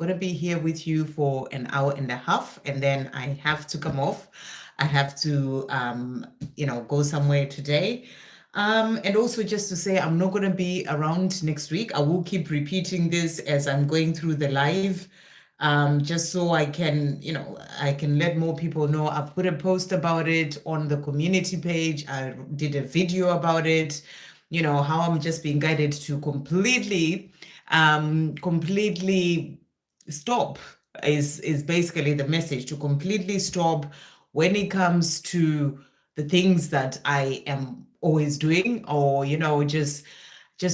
going to be here with you for an hour and a half, and then I have to come off. I have to, go somewhere today. And also just to say, I'm not going to be around next week. I will keep repeating this as I'm going through the live, just so I can, I can let more people know. I've put a post about it on the community page. I did a video about it, how I'm just being guided to completely stop is basically the message, to completely stop when it comes to the things that I am always doing, or just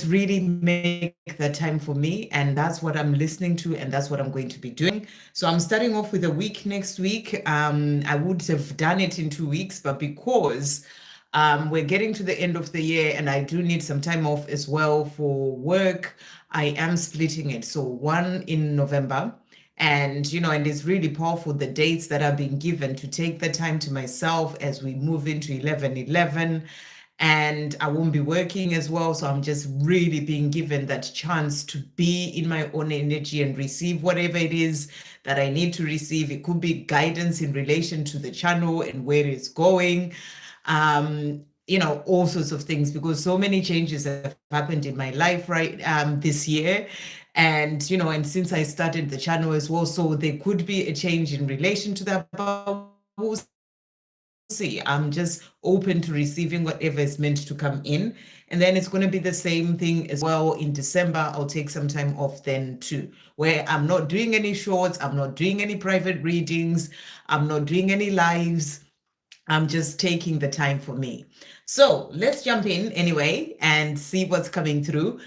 really make that time for me. And that's what I'm listening to, and that's what I'm going to be doing. So I'm starting off with a week next week. I would have done it in 2 weeks, but because we're getting to the end of the year and I do need some time off as well for work, I am splitting it. So one in November. And it's really powerful, the dates that are being given, to take the time to myself as we move into 11/11. And I won't be working as well. So I'm just really being given that chance to be in my own energy and receive whatever it is that I need to receive. It could be guidance in relation to the channel and where it's going. All sorts of things, because so many changes have happened in my life this year. And since I started the channel as well, so there could be a change in relation to that, but we'll see. I'm just open to receiving whatever is meant to come in. And then it's going to be the same thing as well in December. I'll take some time off then too, where I'm not doing any shorts, I'm not doing any private readings, I'm not doing any lives. I'm just taking the time for me. So let's jump in anyway and see what's coming through.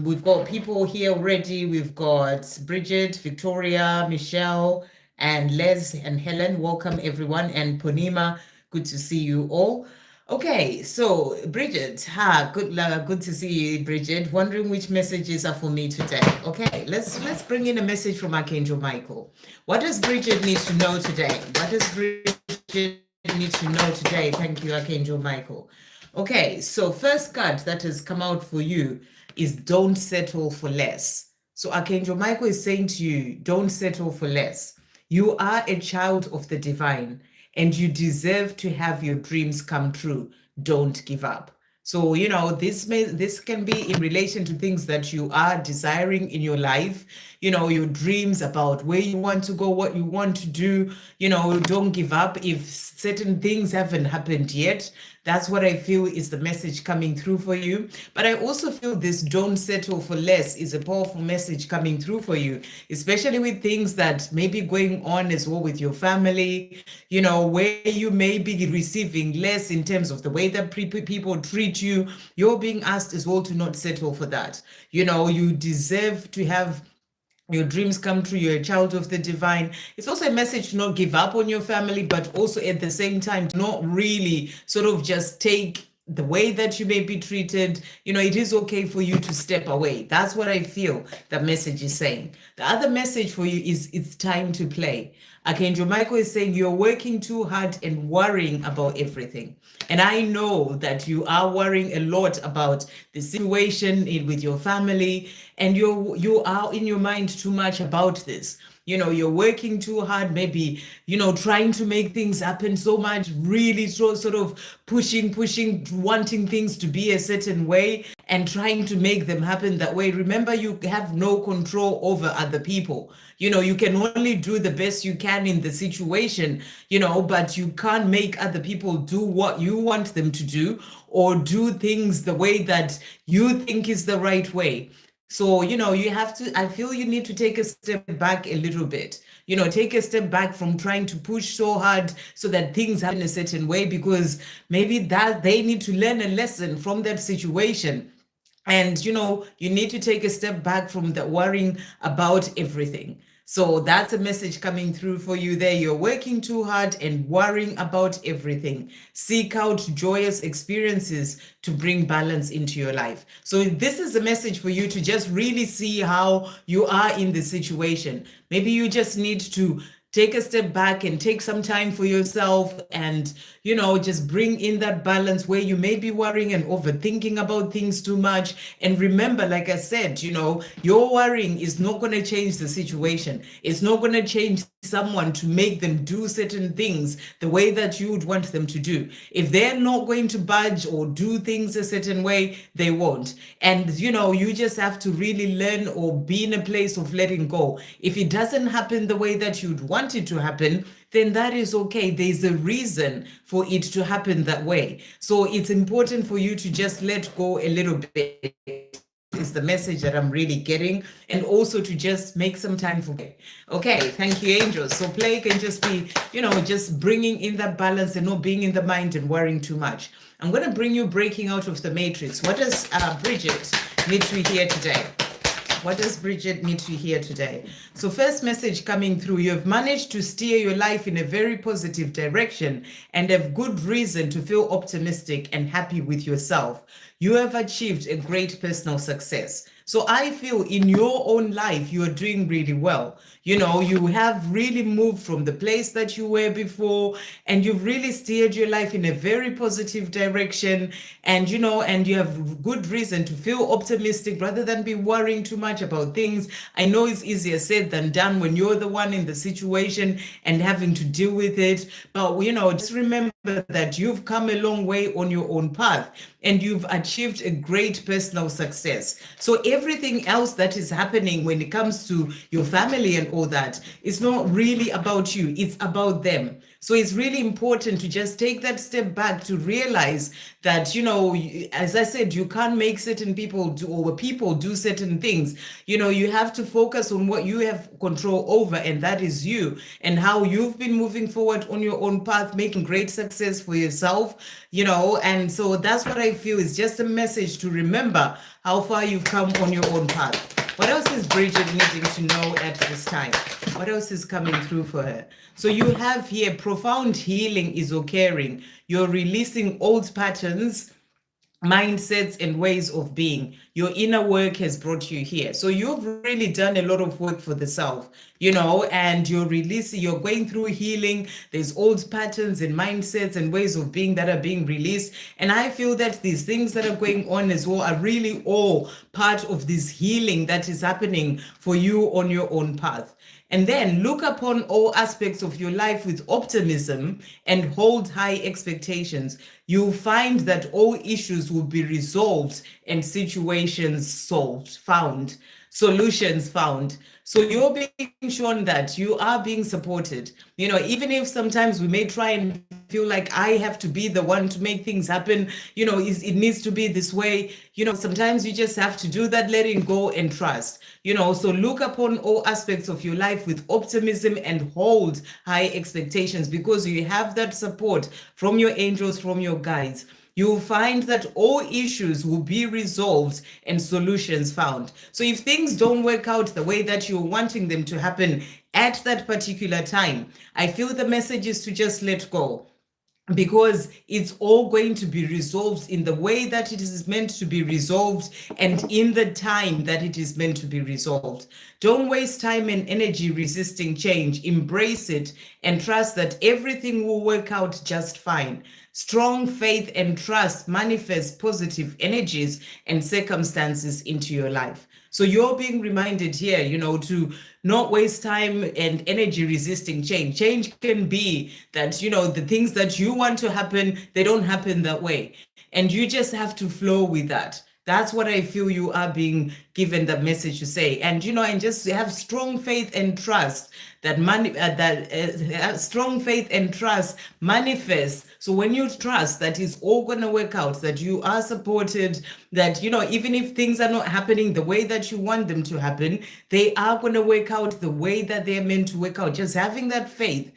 We've got people here already. We've got Bridget, Victoria, Michelle, and Les and Helen. Welcome everyone. And Ponima, good to see you all. Okay, so Bridget, good to see you, Bridget. Wondering which messages are for me today. Okay, let's bring in a message from Archangel Michael. What does Bridget need to know today? What does Bridget need to know today? Thank you, Archangel Michael. Okay, so first card that has come out for you is don't settle for less. So Archangel Michael is saying to you, don't settle for less. You are a child of the divine, and you deserve to have your dreams come true. Don't give up. So, this can be in relation to things that you are desiring in your life, your dreams about where you want to go, what you want to do. Don't give up if certain things haven't happened yet. That's what I feel is the message coming through for you. But I also feel this don't settle for less is a powerful message coming through for you, especially with things that may be going on as well with your family, where you may be receiving less in terms of the way that people treat you. You're being asked as well to not settle for that. You deserve to have your dreams come true. You're a child of the divine. It's also a message to not give up on your family, but also at the same time to not really sort of just take the way that you may be treated. It is okay for you to step away. That's what I feel that message is saying. The other message for you is it's time to play. Archangel Michael is saying you're working too hard and worrying about everything. And I know that you are worrying a lot about the situation with your family, and you are in your mind too much about this. You're working too hard, maybe, trying to make things happen so much, really sort of pushing, wanting things to be a certain way and trying to make them happen that way. Remember, you have no control over other people. You can only do the best you can in the situation, but you can't make other people do what you want them to do, or do things the way that you think is the right way. So, you have to, I feel you need to take a step back a little bit, take a step back from trying to push so hard so that things happen a certain way, because maybe that they need to learn a lesson from that situation. And, you need to take a step back from the worrying about everything. So that's a message coming through for you there. You're working too hard and worrying about everything. Seek out joyous experiences to bring balance into your life. So this is a message for you to just really see how you are in the situation. Maybe you just need to take a step back and take some time for yourself, and just bring in that balance where you may be worrying and overthinking about things too much. And remember, like I said, your worrying is not going to change the situation. It's not going to change someone to make them do certain things the way that you would want them to do. If they're not going to budge or do things a certain way, they won't. And you just have to really learn or be in a place of letting go. If it doesn't happen the way that you'd want it to happen, then that is okay. There's a reason for it to happen that way. So it's important for you to just let go a little bit, is the message that I'm really getting, and also to just make some time for it. Okay, thank you, angels. So play can just be, just bringing in that balance and not being in the mind and worrying too much. I'm going to bring you breaking out of the matrix. What does Bridget need to hear today? What does Bridget need to hear today? So first message coming through, you have managed to steer your life in a very positive direction and have good reason to feel optimistic and happy with yourself. You have achieved a great personal success. So I feel in your own life, you are doing really well. You have really moved from the place that you were before, and you've really steered your life in a very positive direction. And, and you have good reason to feel optimistic rather than be worrying too much about things. I know it's easier said than done when you're the one in the situation and having to deal with it. But, just remember that you've come a long way on your own path, and you've achieved a great personal success. So everything else that is happening when it comes to your family and all that, it's not really about you, it's about them. So it's really important to just take that step back to realize that, as I said, you can't make certain people do, or people do certain things. You have to focus on what you have control over, and that is you, and how you've been moving forward on your own path, making great success for yourself, and so that's what I feel is just a message to remember how far you've come on your own path. What else is Bridget needing to know at this time? What else is coming through for her? So you have here, profound healing is occurring. You're releasing old patterns, mindsets, and ways of being. Your inner work has brought you here. So you've really done a lot of work for the self, and you're releasing, you're going through healing. There's old patterns and mindsets and ways of being that are being released. And I feel that these things that are going on as well are really all part of this healing that is happening for you on your own path. And then look upon all aspects of your life with optimism and hold high expectations. You'll find that all issues will be resolved and situations found, solutions found. So you're being shown that you are being supported. Even if sometimes we may try and feel like I have to be the one to make things happen, it needs to be this way. Sometimes you just have to do that, letting go and trust. So look upon all aspects of your life with optimism and hold high expectations, because you have that support from your angels, from your guides. You'll find that all issues will be resolved and solutions found. So if things don't work out the way that you're wanting them to happen at that particular time, I feel the message is to just let go, because it's all going to be resolved in the way that it is meant to be resolved and in the time that it is meant to be resolved. Don't waste time and energy resisting change. Embrace it and trust that everything will work out just fine. Strong faith and trust manifest positive energies and circumstances into your life. So you're being reminded here, to not waste time and energy resisting change. Change can be that, the things that you want to happen, they don't happen that way. And you just have to flow with that. That's what I feel you are being given the message to say. And, and just have strong faith and trust that strong faith and trust manifests. So when you trust that it's all going to work out, that you are supported, that, even if things are not happening the way that you want them to happen, they are going to work out the way that they're meant to work out. Just having that faith,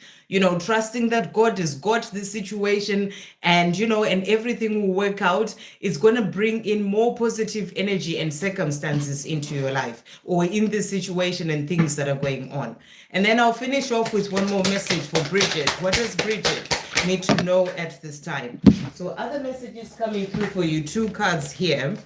trusting that God has got this situation, and, and everything will work out, is going to bring in more positive energy and circumstances into your life, or in this situation and things that are going on. And then I'll finish off with one more message for Bridget. What does Bridget need to know at this time? So other messages coming through for you, 2 cards here.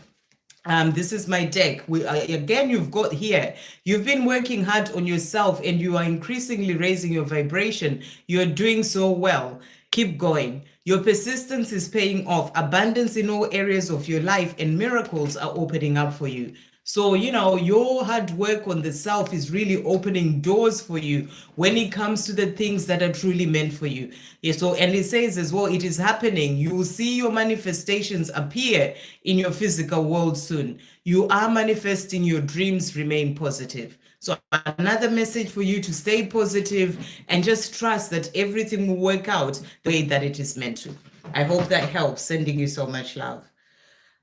This is my deck. Again, you've got here, you've been working hard on yourself and you are increasingly raising your vibration. You're doing so well. Keep going. Your persistence is paying off. Abundance in all areas of your life and miracles are opening up for you. So, your hard work on the self is really opening doors for you when it comes to the things that are truly meant for you. Yeah, so, and it says as well, it is happening. You will see your manifestations appear in your physical world soon. You are manifesting your dreams, remain positive. So, another message for you to stay positive and just trust that everything will work out the way that it is meant to. I hope that helps. Sending you so much love.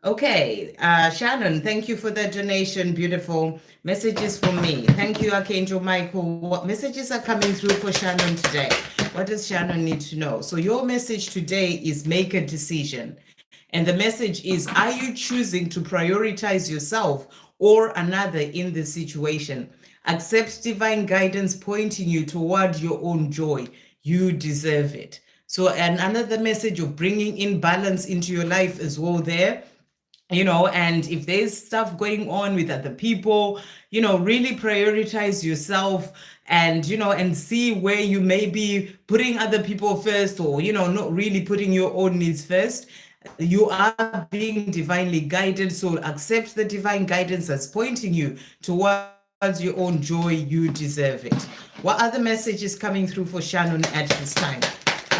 Okay, Shannon, thank you for that donation. Beautiful messages from me. Thank you, Archangel Michael. What messages are coming through for Shannon today? What does Shannon need to know? So your message today is make a decision. And the message is, are you choosing to prioritize yourself or another in this situation? Accept divine guidance pointing you toward your own joy. You deserve it. So, and another message of bringing in balance into your life as well there. And if there's stuff going on with other people, really prioritize yourself and see where you may be putting other people first or, not really putting your own needs first. You are being divinely guided. So accept the divine guidance that's pointing you towards your own joy. You deserve it. What other message is coming through for Shannon at this time?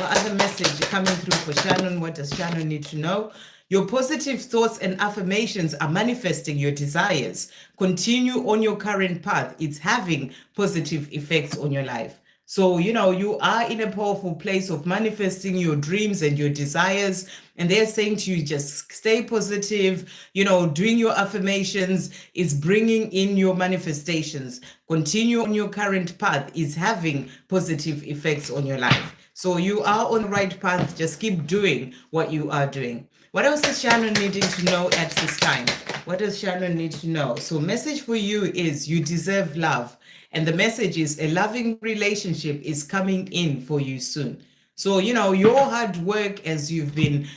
What other message coming through for Shannon? What does Shannon need to know? Your positive thoughts and affirmations are manifesting your desires. Continue on your current path. It's having positive effects on your life. So, you are in a powerful place of manifesting your dreams and your desires. And they're saying to you, just stay positive. Doing your affirmations is bringing in your manifestations. Continue on your current path is having positive effects on your life. So you are on the right path. Just keep doing what you are doing. What else is Shannon needing to know at this time? What does Shannon need to know? So message for you is you deserve love. And the message is a loving relationship is coming in for you soon. So, your hard work as you've been,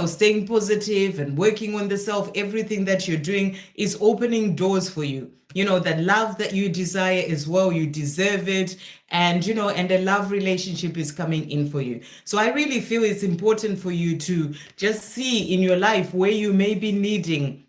staying positive and working on the self, everything that you're doing is opening doors for you. That love that you desire as well, you deserve it. And, and a love relationship is coming in for you. So I really feel it's important for you to just see in your life where you may be needing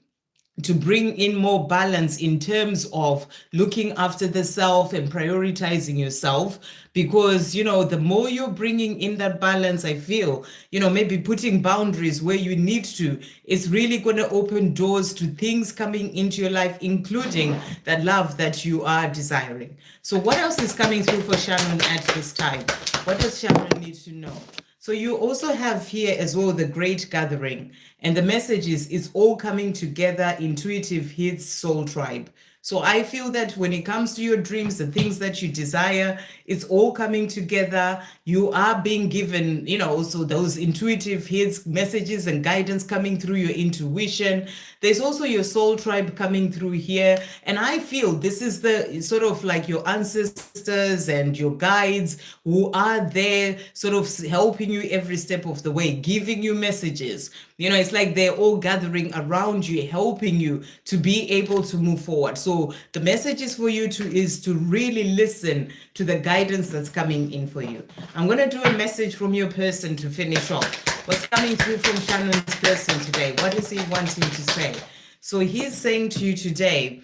to bring in more balance in terms of looking after the self and prioritizing yourself. Because, the more you're bringing in that balance, I feel, maybe putting boundaries where you need to, it's really going to open doors to things coming into your life, including that love that you are desiring. So what else is coming through for Shannon at this time? What does Shannon need to know? So you also have here as well the Great Gathering. And the message is, it's all coming together, intuitive hits, soul tribe. So I feel that when it comes to your dreams, the things that you desire, it's all coming together. You are being given, also those intuitive hits, messages and guidance coming through your intuition. There's also your soul tribe coming through here. And I feel this is the sort of like your ancestors and your guides who are there sort of helping you every step of the way, giving you messages. It's like they're all gathering around you, helping you to be able to move forward. So the message is for you is to really listen to the guidance that's coming in for you. I'm going to do a message from your person to finish off. What's coming through from Shannon's person today? What is he wanting to say? So he's saying to you today,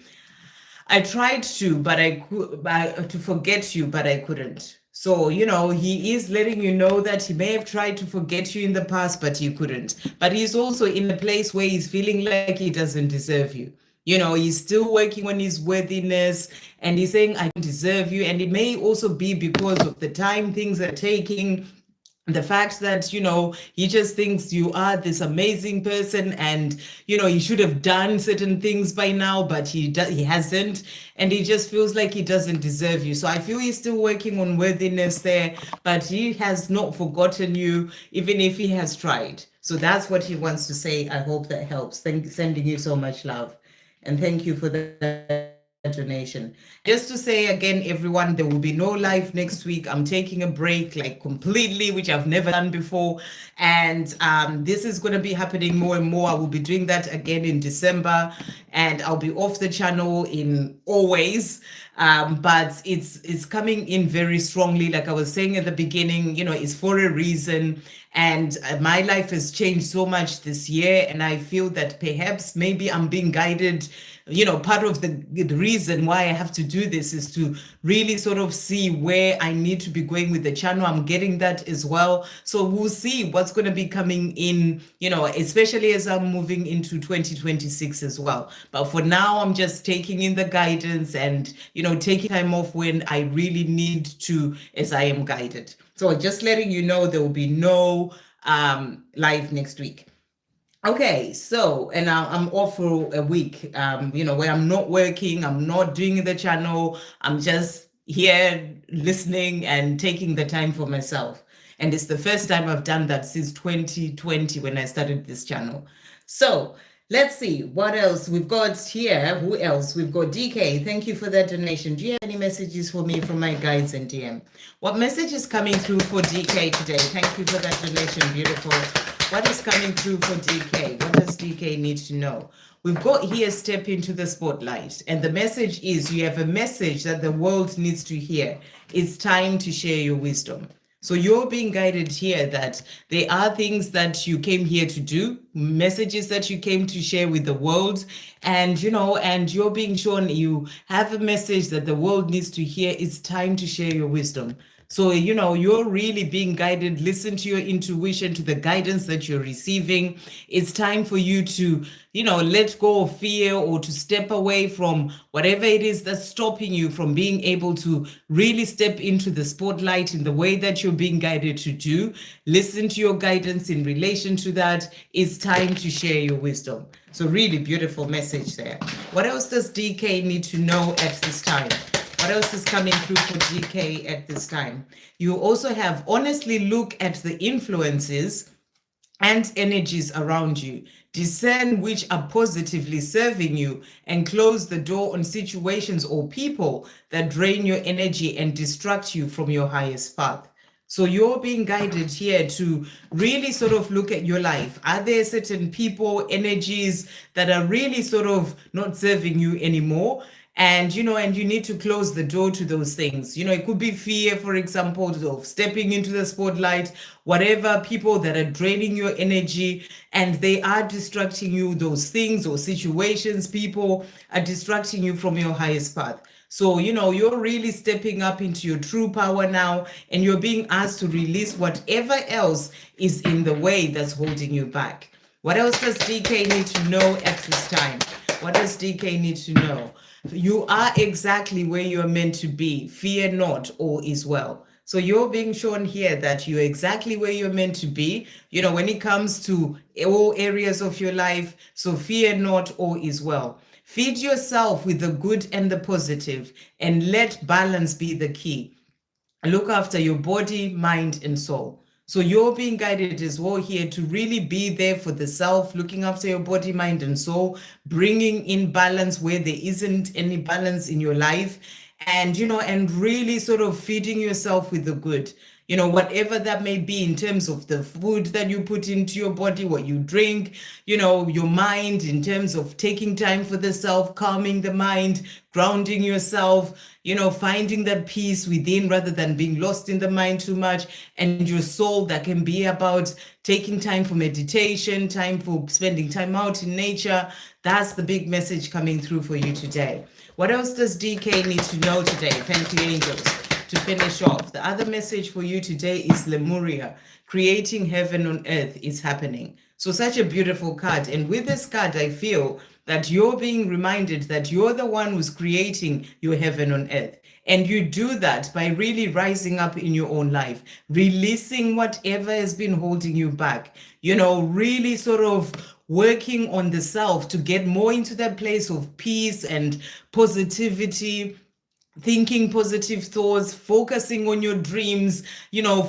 I tried to, to forget you, but I couldn't. So, he is letting you know that he may have tried to forget you in the past, but you couldn't. But he's also in a place where he's feeling like he doesn't deserve you. He's still working on his worthiness and he's saying, I don't deserve you. And it may also be because of the time things are taking, the fact that, he just thinks you are this amazing person and, he should have done certain things by now, but he hasn't. And he just feels like he doesn't deserve you. So I feel he's still working on worthiness there, but he has not forgotten you, even if he has tried. So that's what he wants to say. I hope that helps. Sending you so much love. And thank you for that donation. Just to say again, everyone, there will be no live next week. I'm taking a break, like completely, which I've never done before. And this is going to be happening more and more. I will be doing that again in December, and I'll be off the channel in always. But it's coming in very strongly. Like I was saying at the beginning, it's for a reason. And my life has changed so much this year. And I feel that perhaps maybe I'm being guided. Part of the reason why I have to do this is to really sort of see where I need to be going with the channel. I'm getting that as well. So we'll see what's going to be coming in, especially as I'm moving into 2026 as well. But for now, I'm just taking in the guidance and, taking time off when I really need to, as I am guided. So just letting you know, there will be no live next week. Okay, so, and I'm off for a week, where I'm not working, I'm not doing the channel, I'm just here listening and taking the time for myself. And it's the first time I've done that since 2020 when I started this channel. So let's see what else we've got here. Who else? We've got DK. Thank you for that donation. Do you have any messages for me from my guides and DM? What message is coming through for DK today? Thank you for that donation. Beautiful. What is coming through for DK? What does DK need to know? We've got here, step into the spotlight. And the message is, you have a message that the world needs to hear. It's time to share your wisdom. So you're being guided here that there are things that you came here to do, messages that you came to share with the world. And, and you're being shown you have a message that the world needs to hear. It's time to share your wisdom. So, you're really being guided. Listen to your intuition, to the guidance that you're receiving. It's time for you to, let go of fear or to step away from whatever it is that's stopping you from being able to really step into the spotlight in the way that you're being guided to do. Listen to your guidance in relation to that. It's time to share your wisdom. So really beautiful message there. What else does DK need to know at this time? What else is coming through for DK at this time? You also have honestly look at the influences and energies around you. Discern which are positively serving you and close the door on situations or people that drain your energy and distract you from your highest path. So you're being guided here to really sort of look at your life. Are there certain people, energies that are really sort of not serving you anymore? And, and you need to close the door to those things. It could be fear, for example, of stepping into the spotlight, whatever, people that are draining your energy and they are distracting you, those things or situations, people are distracting you from your highest path. So, you're really stepping up into your true power now, and you're being asked to release whatever else is in the way that's holding you back. What else does DK need to know at this time? What does DK need to know? You are exactly where you're meant to be. Fear not, all is well. So you're being shown here that you're exactly where you're meant to be, when it comes to all areas of your life. So fear not, all is well. Feed yourself with the good and the positive, and let balance be the key. Look after your body, mind, and soul. So you're being guided as well here to really be there for the self, looking after your body, mind, and soul, bringing in balance where there isn't any balance in your life, and, and really sort of feeding yourself with the good. Whatever that may be in terms of the food that you put into your body, what you drink, your mind, in terms of taking time for the self, calming the mind, grounding yourself, finding that peace within rather than being lost in the mind too much, and your soul, that can be about taking time for meditation, time for spending time out in nature. That's the big message coming through for you today. What else does DK need to know today? Thank you, angels. To finish off, the other message for you today is Lemuria. Creating heaven on earth is happening. So such a beautiful card. And with this card, I feel that you're being reminded that you're the one who's creating your heaven on earth. And you do that by really rising up in your own life, releasing whatever has been holding you back, really sort of working on the self to get more into that place of peace and positivity, thinking positive thoughts, focusing on your dreams,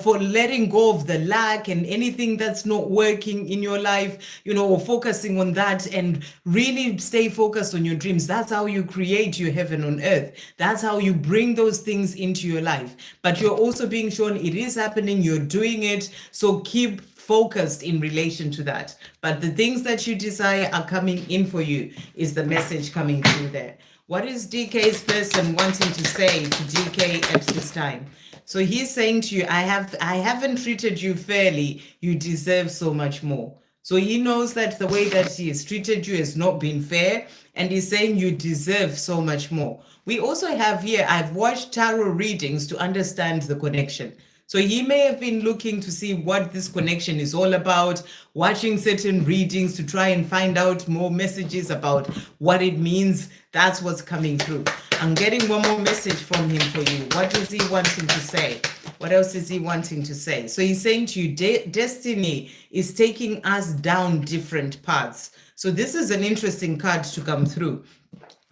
for letting go of the lack and anything that's not working in your life, or focusing on that and really stay focused on your dreams. That's how you create your heaven on earth. That's how you bring those things into your life. But you're also being shown it is happening, you're doing it. So keep focused in relation to that. But the things that you desire are coming in for you, is the message coming through there. What is DK's person wanting to say to DK at this time? So he's saying to you, I haven't treated you fairly. You deserve so much more. So he knows that the way that he has treated you has not been fair, and he's saying you deserve so much more. We also have here, I've watched tarot readings to understand the connection. So he may have been looking to see what this connection is all about, watching certain readings to try and find out more messages about what it means. That's what's coming through. I'm getting one more message from him for you. What is he wanting to say? What else is he wanting to say? So he's saying to you, destiny is taking us down different paths. So this is an interesting card to come through.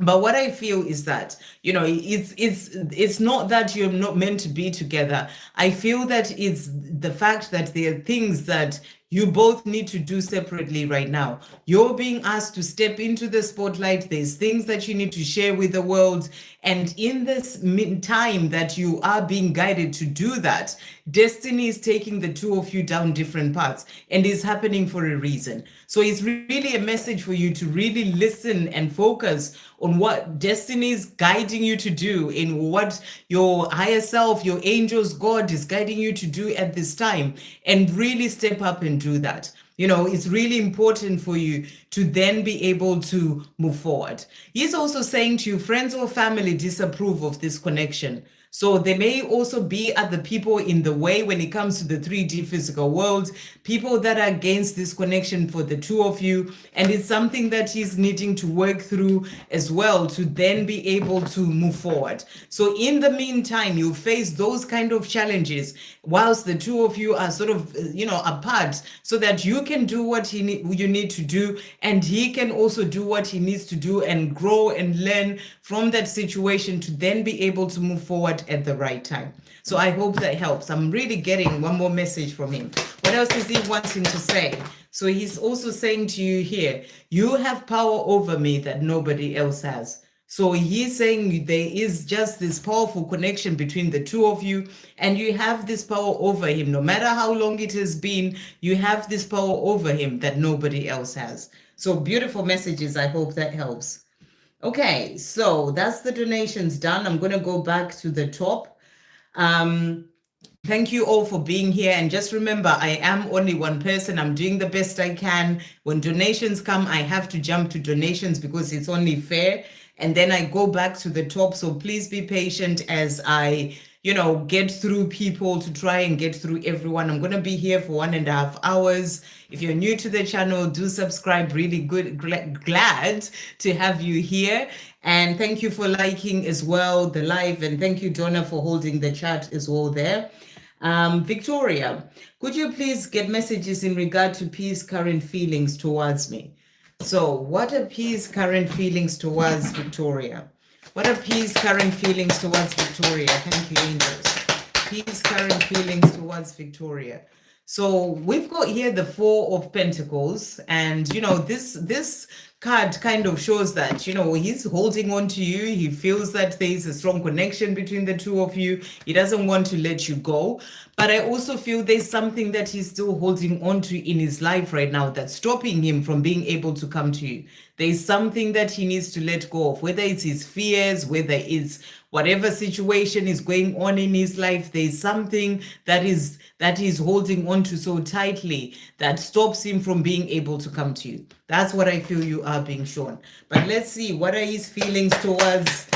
But what I feel is that, it's not that you're not meant to be together. I feel that it's the fact that there are things that you both need to do separately right now. You're being asked to step into the spotlight. There's things that you need to share with the world. And in this time that you are being guided to do that, destiny is taking the two of you down different paths, and it's happening for a reason. So it's really a message for you to really listen and focus on what destiny is guiding you to do, in what your higher self, your angels, God is guiding you to do at this time, and really step up and do that. It's really important for you to then be able to move forward. He's also saying to you, friends or family disapprove of this connection. So there may also be other people in the way when it comes to the 3D physical world, people that are against this connection for the two of you. And it's something that he's needing to work through as well to then be able to move forward. So in the meantime, you face those kind of challenges whilst the two of you are sort of, apart, so that you can do what you need to do, and he can also do what he needs to do and grow and learn from that situation to then be able to move forward at the right time. So I hope that helps. I'm really getting one more message from him. What else is he wanting to say? So he's also saying to you here, you have power over me that nobody else has. So he's saying there is just this powerful connection between the two of you, and you have this power over him. No matter how long it has been, you have this power over him that nobody else has. So beautiful messages. I hope that helps. Okay, so that's the donations done. I'm going to go back to the top. Thank you all for being here. And just remember, I am only one person. I'm doing the best I can. When donations come, I have to jump to donations because it's only fair. And then I go back to the top. So please be patient as I, get through people to try and get through everyone. I'm going to be here for 1.5 hours. If you're new to the channel, do subscribe. Really good, glad to have you here. And thank you for liking as well the live. And thank you, Donna, for holding the chat as well there. Victoria, could you please get messages in regard to P's current feelings towards me? So what are P's current feelings towards Victoria? What are P's current feelings towards Victoria? Thank you, angels. P's current feelings towards Victoria. So we've got here the 4 of Pentacles, and this card kind of shows that he's holding on to you. He feels that there is a strong connection between the two of you. He doesn't want to let you go. But I also feel there's something that he's still holding on to in his life right now that's stopping him from being able to come to you. There's something that he needs to let go of, whether it's his fears, whether it's whatever situation is going on in his life. There's something that he's holding on to so tightly that stops him from being able to come to you. That's what I feel you are being shown. But let's see, what are his feelings towards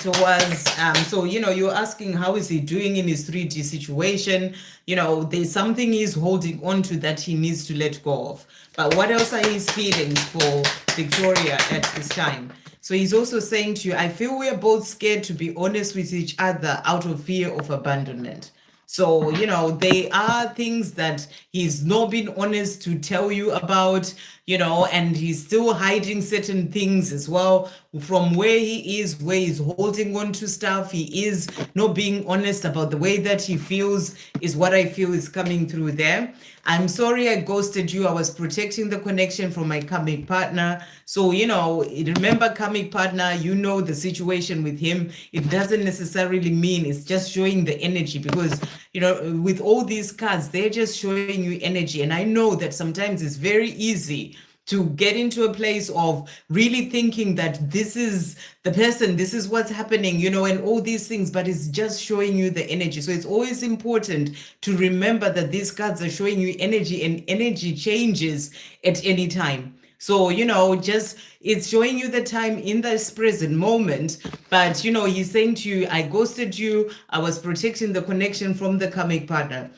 so you're asking how is he doing in his 3D situation. There's something he's holding on to that he needs to let go of. But what else are his feelings for Victoria at this time? So he's also saying to you, I feel we're both scared to be honest with each other out of fear of abandonment. So, they are things that he's not been honest to tell you about, and he's still hiding certain things as well from where he is, where he's holding on to stuff. He is not being honest about the way that he feels, is what I feel is coming through there. I'm sorry I ghosted you. I was protecting the connection from my karmic partner. So, remember, karmic partner, the situation with him. It doesn't necessarily mean it's just showing the energy, because, with all these cards, they're just showing you energy. And I know that sometimes it's very easy to get into a place of really thinking that this is the person, this is what's happening, and all these things, but it's just showing you the energy. So it's always important to remember that these cards are showing you energy, and energy changes at any time. So, just it's showing you the time in this present moment. But, he's saying to you, I ghosted you. I was protecting the connection from the karmic partner.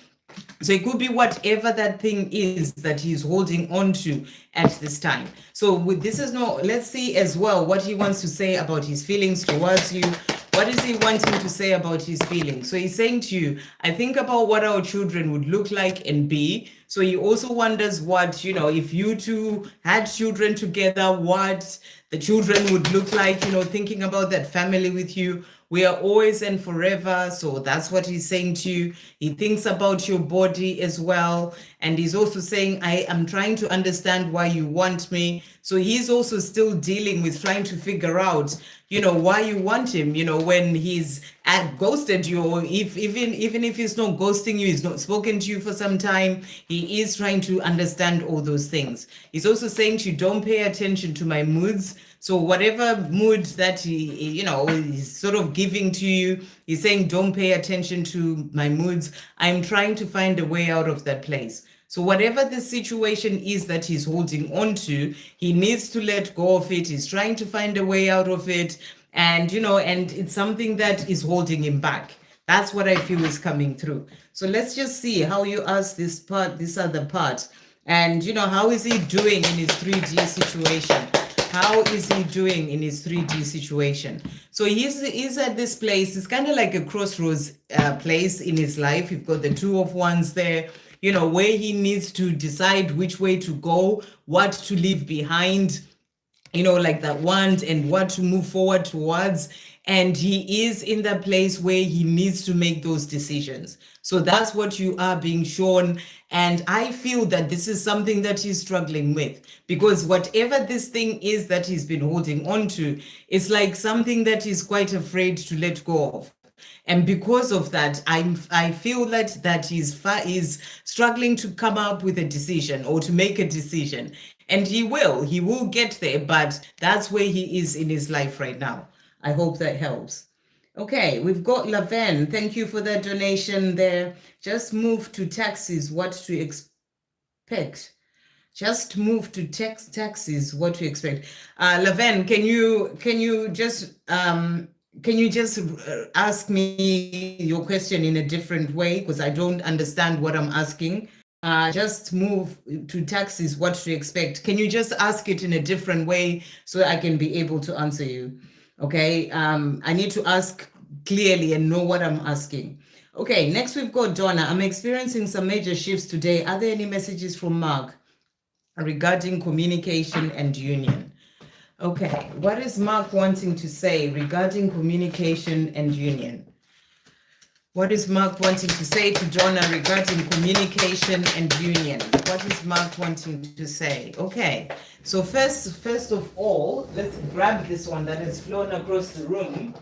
So it could be whatever that thing is that he's holding on to at this time. So with this is no, let's see as well what he wants to say about his feelings towards you. What is he wanting to say about his feelings? So he's saying to you, I think about what our children would look like and be. So he also wonders what, if you two had children together, what the children would look like, thinking about that family with you. We are always and forever. So that's what he's saying to you. He thinks about your body as well. And he's also saying, I am trying to understand why you want me. So he's also still dealing with trying to figure out, why you want him, when he's ghosted you, or even if he's not ghosting you, he's not spoken to you for some time, he is trying to understand all those things. He's also saying to you, don't pay attention to my moods. So whatever mood that he, is sort of giving to you, he's saying, don't pay attention to my moods. I'm trying to find a way out of that place. So whatever the situation is that he's holding on to, he needs to let go of it. He's trying to find a way out of it. And, and it's something that is holding him back. That's what I feel is coming through. So let's just see how you ask this other part. And, how is he doing in his 3D situation? How is he doing in his 3D situation? So he's at this place. It's kind of like a crossroads place in his life. You've got the Two of Wands there, where he needs to decide which way to go, what to leave behind, like that wand, and what to move forward towards. And he is in that place where he needs to make those decisions. So that's what you are being shown. And I feel that this is something that he's struggling with, because whatever this thing is that he's been holding on to, it's like something that he's quite afraid to let go of. And because of that, I feel that he's struggling to come up with a decision or to make a decision. And he will get there, but that's where he is in his life right now. I hope that helps. Okay, we've got Laven. Thank you for that donation there. Just move to taxes, what to expect. Just move to taxes, what to expect. Laven, can you just ask me your question in a different way, because I don't understand what I'm asking. Just move to taxes, what to expect. Can you just ask it in a different way so I can be able to answer you? Okay, I need to ask clearly and know what I'm asking. Okay, next we've got Donna. I'm experiencing some major shifts today. Are there any messages from Mark regarding communication and union? Okay, what is Mark wanting to say regarding communication and union? What is Mark wanting to say to Donna regarding communication and union? What is Mark wanting to say? Okay, so first of all, let's grab this one that has flown across the room.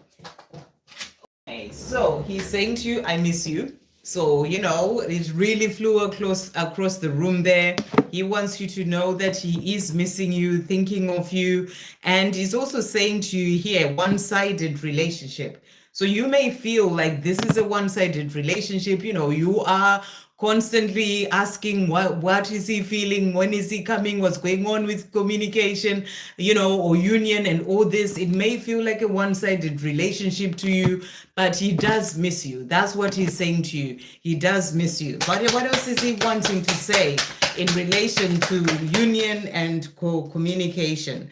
Okay, so he's saying to you, I miss you. So, it really flew across the room there. He wants you to know that he is missing you, thinking of you. And he's also saying to you here, one-sided relationship. So you may feel like this is a one-sided relationship. You are constantly asking what is he feeling, when is he coming, what's going on with communication, or union and all this. It may feel like a one-sided relationship to you, but he does miss you. That's what he's saying to you. He does miss you. But what else is he wanting to say in relation to union and communication?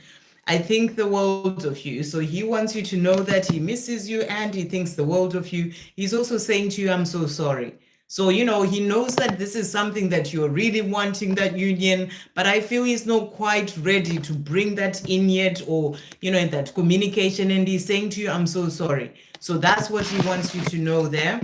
I think the world of you. So he wants you to know that he misses you and he thinks the world of you. He's also saying to you, I'm so sorry. So, he knows that this is something that you're really wanting, that union, but I feel he's not quite ready to bring that in yet, or, in that communication. And he's saying to you, I'm so sorry. So that's what he wants you to know there.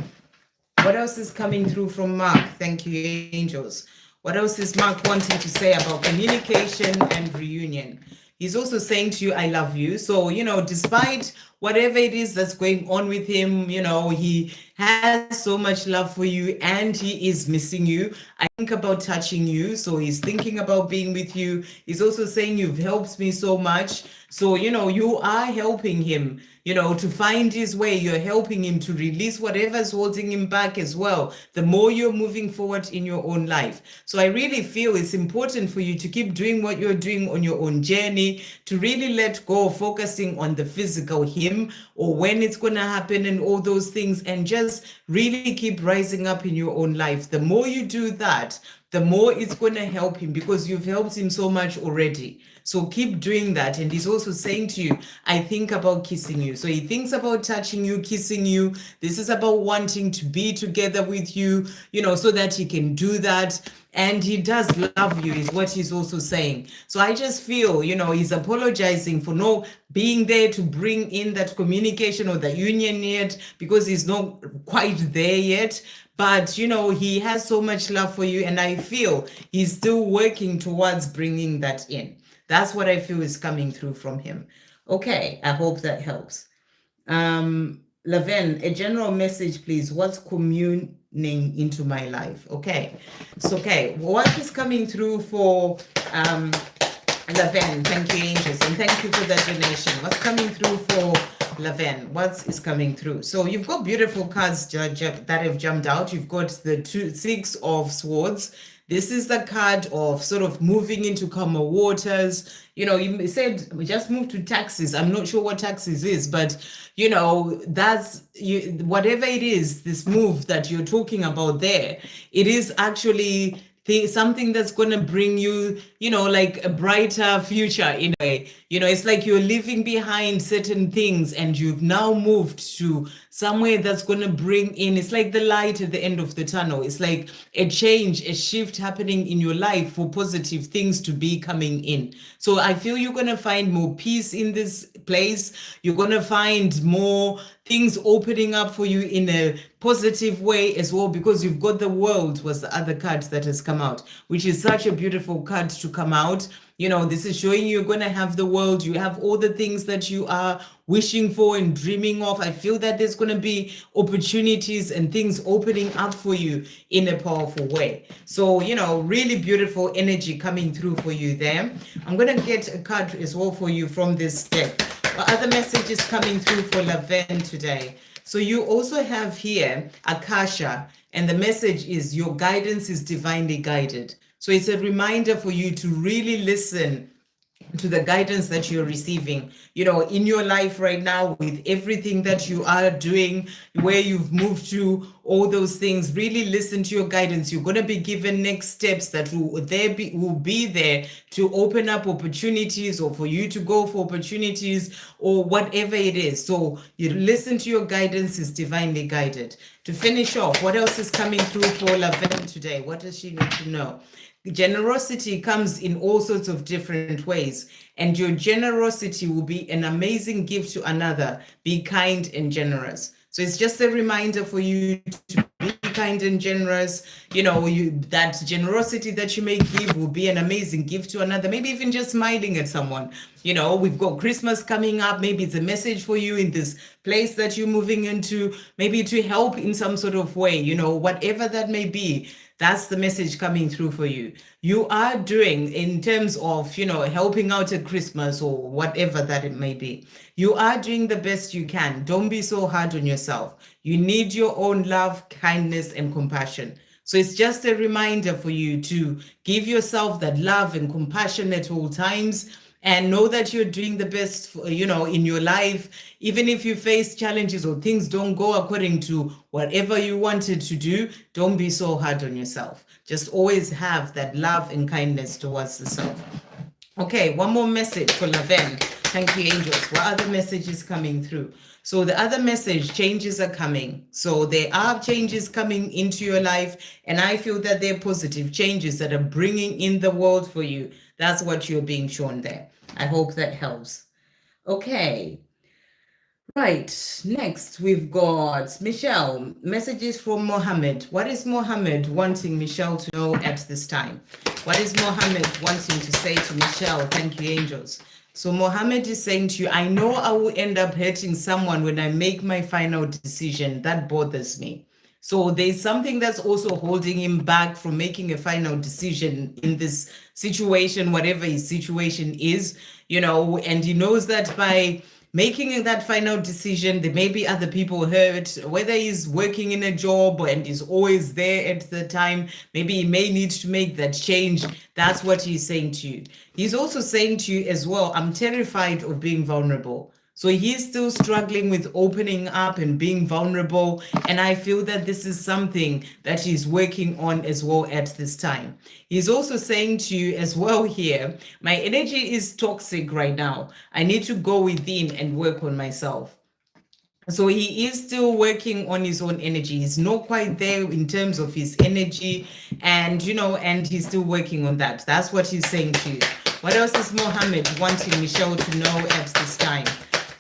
What else is coming through from Mark? Thank you, angels. What else is Mark wanting to say about communication and reunion? He's also saying to you, I love you. So, despite whatever it is that's going on with him, he has so much love for you and he is missing you. I think about touching you. So he's thinking about being with you. He's also saying, you've helped me so much. So, you are helping him, to find his way. You're helping him to release whatever's holding him back as well, the more you're moving forward in your own life. So I really feel it's important for you to keep doing what you're doing on your own journey, to really let go, focusing on the physical him or when it's going to happen and all those things, and just really keep rising up in your own life. The more you do that, the more it's going to help him, because you've helped him so much already. So keep doing that. And he's also saying to you, I think about kissing you. So he thinks about touching you, kissing you. This is about wanting to be together with you, so that he can do that. And he does love you, is what he's also saying. So I just feel, he's apologizing for not being there to bring in that communication or the union yet, because he's not quite there yet. But, he has so much love for you. And I feel he's still working towards bringing that in. That's what I feel is coming through from him. Okay, I hope that helps. Laven, a general message, please. What's communing into my life? Okay, so what is coming through for Laven? Thank you, angels, and thank you for that donation. What's coming through for Laven? What is coming through? So you've got beautiful cards that have jumped out. You've got the 6 of Swords. This is the card of sort of moving into calmer waters. You said we just moved to taxes. I'm not sure what taxes is, but that's whatever it is, this move that you're talking about there, it is actually something that's going to bring you, like a brighter future in a way. It's like you're leaving behind certain things and you've now moved to somewhere that's going to bring in, it's like the light at the end of the tunnel. It's like a change, a shift happening in your life for positive things to be coming in. So I feel you're going to find more peace in this place. You're going to find more things opening up for you in a positive way as well, because you've got the World was the other card that has come out, which is such a beautiful card to come out. This is showing you're going to have the World. You have all the things that you are wishing for and dreaming of. I feel that there's going to be opportunities and things opening up for you in a powerful way. So, really beautiful energy coming through for you there. I'm going to get a card as well for you from this deck. What other messages coming through for Laven today? So you also have here Akasha, and the message is your guidance is divinely guided. So it's a reminder for you to really listen to the guidance that you're receiving, in your life right now, with everything that you are doing, where you've moved to, all those things. Really listen to your guidance. You're going to be given next steps that will be there to open up opportunities, or for you to go for opportunities, or whatever it is. So you listen to your guidance is divinely guided. To finish off, what else is coming through for Laven today? What does she need to know? Generosity comes in all sorts of different ways, and your generosity will be an amazing gift to another. Be kind and generous. So it's just a reminder for you to be kind and generous. That generosity that you may give will be an amazing gift to another. Maybe even just smiling at someone. We've got Christmas coming up. Maybe it's a message for you in this place that you're moving into, maybe to help in some sort of way, whatever that may be. That's the message coming through for you. You are doing, in terms of, helping out at Christmas or whatever that it may be. You are doing the best you can. Don't be so hard on yourself. You need your own love, kindness, and compassion. So it's just a reminder for you to give yourself that love and compassion at all times, and know that you're doing the best, in your life. Even if you face challenges or things don't go according to whatever you wanted to do, don't be so hard on yourself. Just always have that love and kindness towards yourself. Okay, one more message for Laven. Thank you, angels. What other messages coming through? So the other message, changes are coming. So there are changes coming into your life, and I feel that they're positive changes that are bringing in the world for you. That's what you're being shown there. I hope that helps. Okay. Right, next we've got Michelle. Messages from Mohammed. What is Mohammed wanting Michelle to know at this time? What is Mohammed wanting to say to Michelle? Thank you, angels. So Mohammed is saying to you, I know I will end up hurting someone when I make my final decision. That bothers me. So there's something that's also holding him back from making a final decision in this situation, whatever his situation is, and he knows that by making that final decision, there may be other people hurt, whether he's working in a job and is always there at the time, maybe he may need to make that change. That's what he's saying to you. He's also saying to you as well, I'm terrified of being vulnerable. So he's still struggling with opening up and being vulnerable. And I feel that this is something that he's working on as well at this time. He's also saying to you as well here, my energy is toxic right now. I need to go within and work on myself. So he is still working on his own energy. He's not quite there in terms of his energy, and he's still working on that. That's what he's saying to you. What else is Mohammed wanting Michelle to know at this time?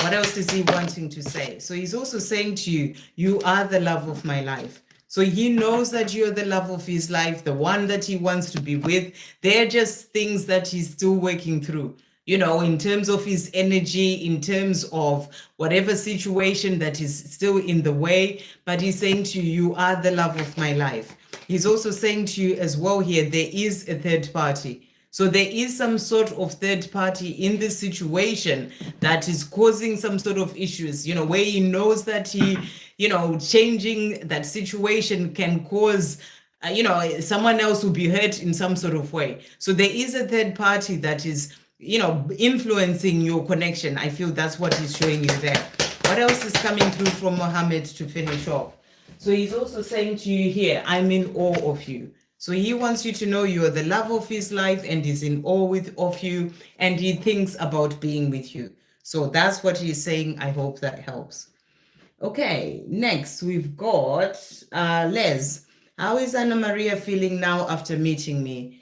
What else is he wanting to say? So he's also saying to you, you are the love of my life. So he knows that you're the love of his life, the one that he wants to be with. They're just things that he's still working through, in terms of his energy, in terms of whatever situation that is still in the way. But he's saying to you, you are the love of my life. He's also saying to you as well here, there is a third party. So there is some sort of third party in this situation that is causing some sort of issues, where he knows that changing that situation can cause, someone else will be hurt in some sort of way. So there is a third party that is, influencing your connection. I feel that's what he's showing you there. What else is coming through from Mohammed to finish off? So he's also saying to you here, I'm in awe of you. So he wants you to know you are the love of his life and is in awe of you, and he thinks about being with you. So that's what he's saying. I hope that helps. Okay, next we've got Les. How is Anna Maria feeling now after meeting me?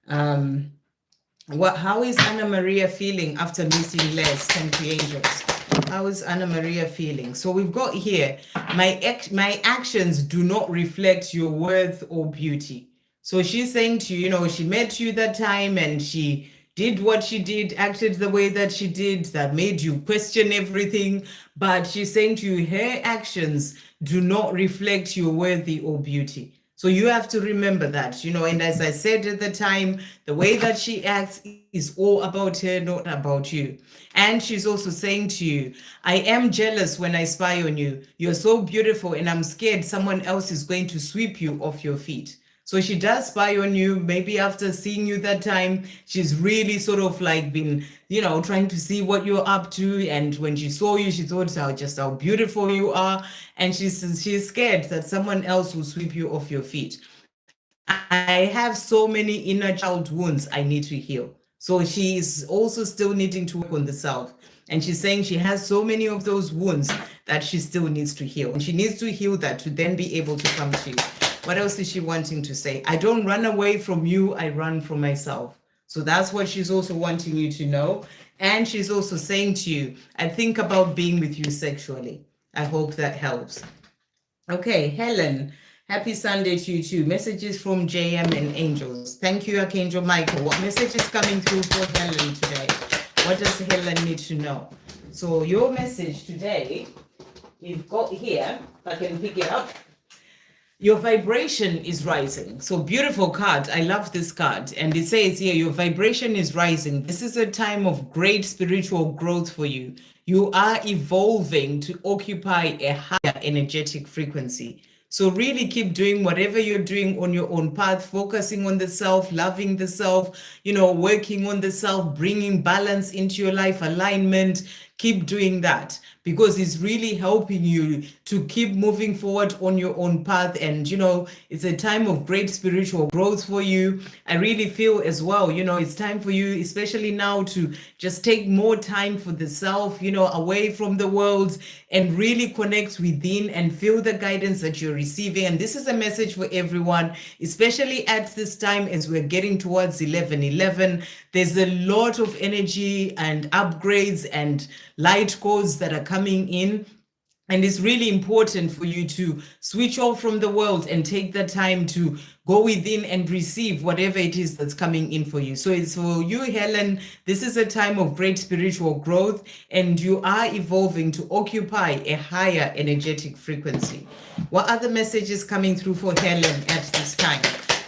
How is Anna Maria feeling after meeting Les? Thank you, angels. How is Anna Maria feeling? So we've got here, my actions do not reflect your worth or beauty. So she's saying to you, she met you that time and she did what she did, acted the way that she did, that made you question everything. But she's saying to you, her actions do not reflect your worthy or beauty. So you have to remember that, and as I said at the time, the way that she acts is all about her, not about you. And she's also saying to you, I am jealous when I spy on you. You're so beautiful and I'm scared someone else is going to sweep you off your feet. So she does spy on you. Maybe after seeing you that time, she's really sort of like been, trying to see what you're up to. And when she saw you, she thought how beautiful you are. And she's scared that someone else will sweep you off your feet. I have so many inner child wounds I need to heal. So she's also still needing to work on the self. And she's saying she has so many of those wounds that she still needs to heal. And she needs to heal that to then be able to come to you. What else is she wanting to say? I don't run away from you, I run from myself. So that's what she's also wanting you to know. And she's also saying to you, I think about being with you sexually. I hope that helps. Okay, Helen, happy Sunday to you too. Messages from JM and angels. Thank you, Archangel Michael. What message is coming through for Helen today? What does Helen need to know? So your message today, you've got here, if I can pick it up. Your vibration is rising. So beautiful card. I love this card. And it says here, your vibration is rising. This is a time of great spiritual growth for you. You are evolving to occupy a higher energetic frequency. So really keep doing whatever you're doing on your own path, focusing on the self, loving the self, working on the self, bringing balance into your life, alignment, keep doing that, because it's really helping you to keep moving forward on your own path. And it's a time of great spiritual growth for you. I really feel as well, it's time for you, especially now, to just take more time for the self, away from the world, and really connect within and feel the guidance that you're receiving. And this is a message for everyone, especially at this time as we're getting towards 11/11. There's a lot of energy and upgrades and light codes that are coming in. And it's really important for you to switch off from the world and take the time to go within and receive whatever it is that's coming in for you. So it's for you, Helen. This is a time of great spiritual growth, and you are evolving to occupy a higher energetic frequency. What other messages coming through for Helen at this time?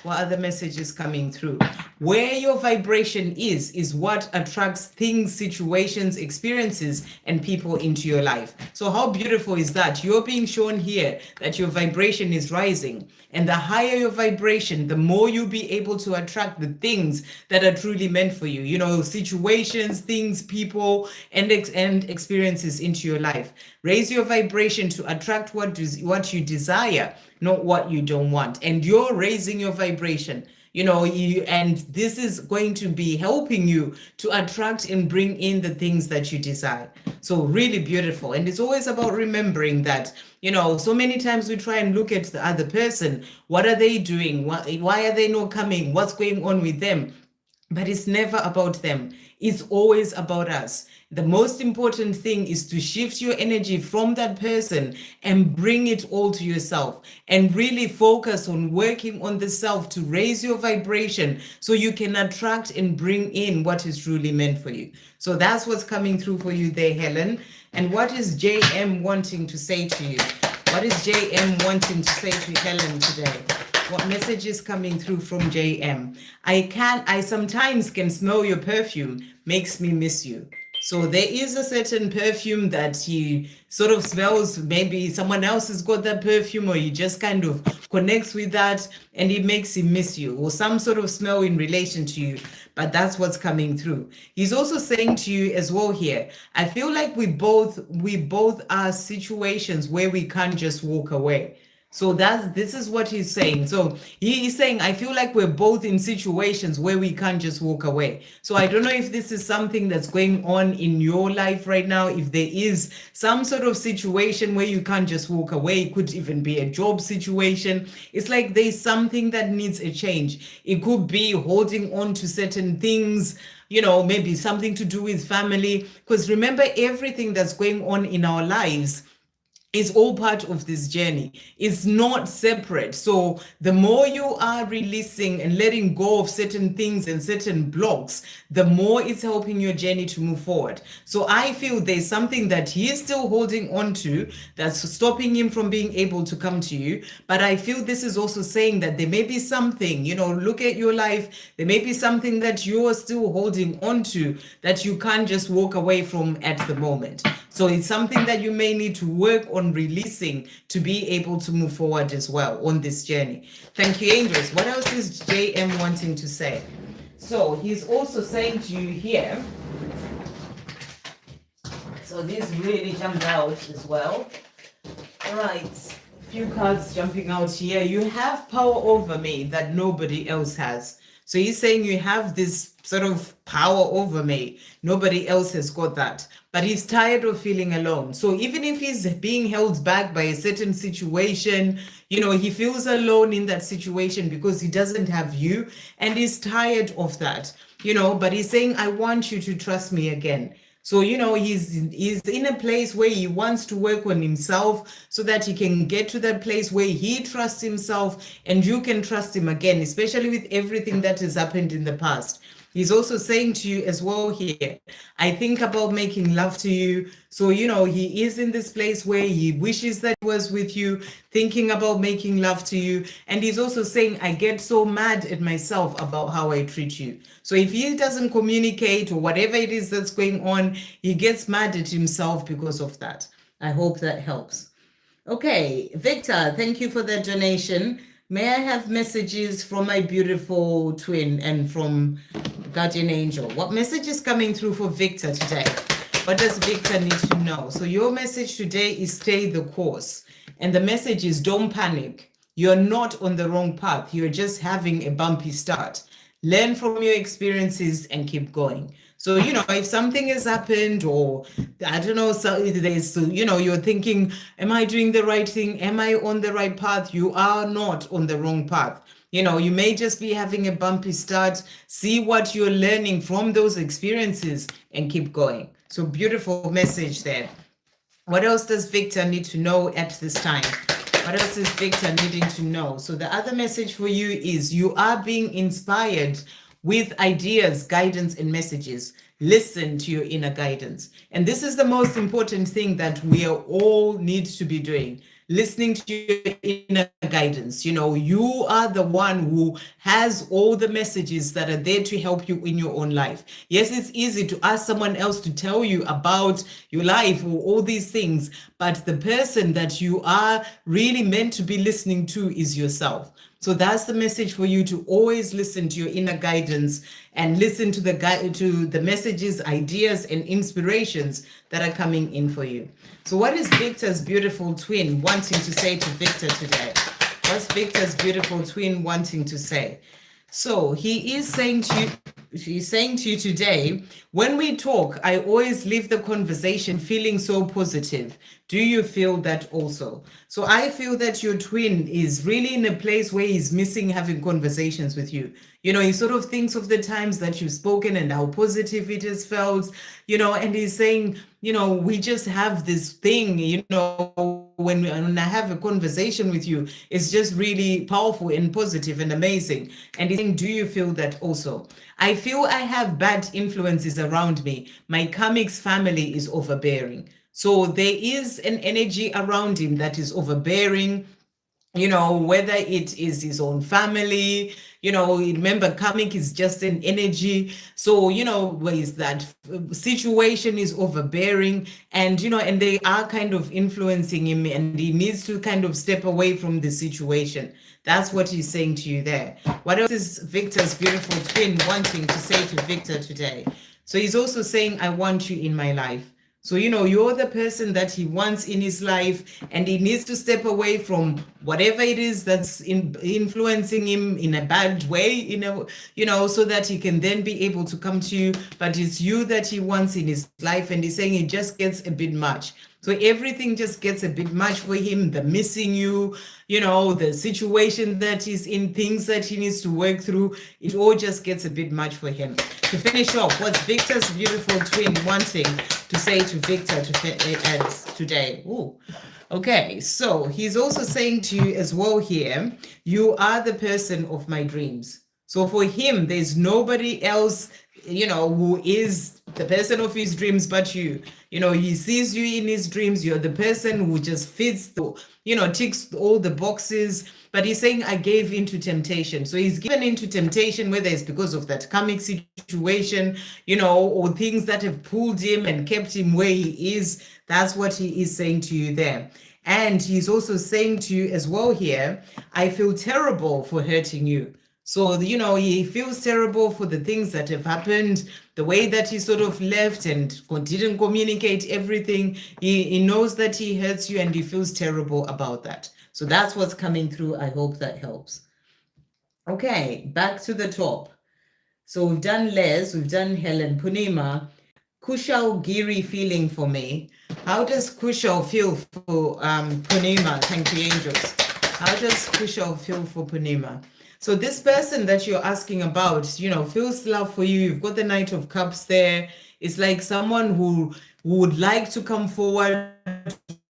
What other messages coming through? Where your vibration is what attracts things, situations, experiences, and people into your life. So how beautiful is that? You're being shown here that your vibration is rising. And the higher your vibration, the more you'll be able to attract the things that are truly meant for you. Situations, things, people, and experiences into your life. Raise your vibration to attract what you desire, not what you don't want. And you're raising your vibration. And this is going to be helping you to attract and bring in the things that you desire. So really beautiful. And it's always about remembering that, so many times we try and look at the other person. What are they doing? Why are they not coming? What's going on with them? But it's never about them. It's always about us. The most important thing is to shift your energy from that person and bring it all to yourself, and really focus on working on the self to raise your vibration so you can attract and bring in what is truly meant for you. So that's what's coming through for you there, Helen. And what is JM wanting to say to you? What is JM wanting to say to Helen today? What message is coming through from JM? I sometimes can smell your perfume, makes me miss you. So there is a certain perfume that he sort of smells. Maybe someone else has got that perfume, or he just kind of connects with that and it makes him miss you, or some sort of smell in relation to you. But that's what's coming through. He's also saying to you as well here, I feel like we both are situations where we can't just walk away. So this is what he's saying. So he is saying, I feel like we're both in situations where we can't just walk away. So I don't know if this is something that's going on in your life right now. If there is some sort of situation where you can't just walk away, it could even be a job situation. It's like there's something that needs a change. It could be holding on to certain things, maybe something to do with family. Because remember, everything that's going on in our lives is all part of this journey. It's not separate. So the more you are releasing and letting go of certain things and certain blocks, the more it's helping your journey to move forward. So I feel there's something that he is still holding on to that's stopping him from being able to come to you. But I feel this is also saying that there may be something, look at your life, there may be something that you're still holding on to that you can't just walk away from at the moment. So it's something that you may need to work on releasing to be able to move forward as well on this journey. Thank you, angels. What else is JM wanting to say? So he's also saying to you here, so this really jumped out as well. All right, a few cards jumping out here. You have power over me that nobody else has. So he's saying you have this sort of power over me. Nobody else has got that. But he's tired of feeling alone. So even if he's being held back by a certain situation, he feels alone in that situation because he doesn't have you, and he's tired of that, but he's saying, I want you to trust me again. So, he's in a place where he wants to work on himself so that he can get to that place where he trusts himself and you can trust him again, especially with everything that has happened in the past. He's also saying to you as well here, I think about making love to you. So, he is in this place where he wishes that he was with you, thinking about making love to you. And he's also saying, I get so mad at myself about how I treat you. So if he doesn't communicate or whatever it is that's going on, he gets mad at himself because of that. I hope that helps. Okay, Victor, thank you for that donation. May I have messages from my beautiful twin and from Guardian Angel? What message is coming through for Victor today? What does Victor need to know? So your message today is stay the course. And the message is don't panic. You're not on the wrong path. You're just having a bumpy start. Learn from your experiences and keep going. So, if something has happened, or I don't know, so there's, you're thinking, am I doing the right thing? Am I on the right path? You are not on the wrong path. You may just be having a bumpy start. See what you're learning from those experiences and keep going. So beautiful message there. What else does Victor need to know at this time? What else is Victor needing to know? So the other message for you is you are being inspired with ideas, guidance, and messages. Listen to your inner guidance. And this is the most important thing that we all need to be doing. Listening to your inner guidance. You are the one who has all the messages that are there to help you in your own life. Yes, it's easy to ask someone else to tell you about your life or all these things, but the person that you are really meant to be listening to is yourself. So that's the message for you, to always listen to your inner guidance and listen to the messages, ideas, and inspirations that are coming in for you. So what is Victor's beautiful twin wanting to say to Victor today? What's Victor's beautiful twin wanting to say? So she's saying to you today, when we talk, I always leave the conversation feeling so positive. Do you feel that also? So I feel that your twin is really in a place where he's missing having conversations with you. He sort of thinks of the times that you've spoken and how positive it has felt, and he's saying, we just have this thing, when I have a conversation with you, it's just really powerful and positive and amazing. And he's saying, do you feel that also? I feel I have bad influences around me. My karmic's family is overbearing. So there is an energy around him that is overbearing, whether it is his own family, remember karmic is just an energy. So, ways that situation is overbearing, and, and they are kind of influencing him, and he needs to kind of step away from the situation. That's what he's saying to you there. What else is Victor's beautiful twin wanting to say to Victor today? So he's also saying, I want you in my life. So, you're the person that he wants in his life, and he needs to step away from whatever it is that's influencing him in a bad way, so that he can then be able to come to you. But it's you that he wants in his life, and he's saying it just gets a bit much. So everything just gets a bit much for him, the missing you, the situation that he's in, things that he needs to work through. It all just gets a bit much for him. To finish off, what's Victor's beautiful twin wanting to say to Victor today? Ooh. Okay, so he's also saying to you as well here, you are the person of my dreams. So for him, there's nobody else, who is the person of his dreams but you. He sees you in his dreams. You're the person who just fits, ticks all the boxes. But he's saying, I gave into temptation. So he's given into temptation, whether it's because of that karmic situation, or things that have pulled him and kept him where he is. That's what he is saying to you there. And he's also saying to you as well here, I feel terrible for hurting you. So, he feels terrible for the things that have happened, the way that he sort of left and didn't communicate everything. He knows that he hurts you, and he feels terrible about that. So that's what's coming through. I hope that helps. Okay, back to the top. So we've done Les, we've done Helen, Punima. Kushal Giri feeling for me. How does Kushal feel for Punima? Thank you, angels. How does Kushal feel for Punima? So this person that you're asking about, feels love for you. You've got the Knight of Cups there. It's like someone who would like to come forward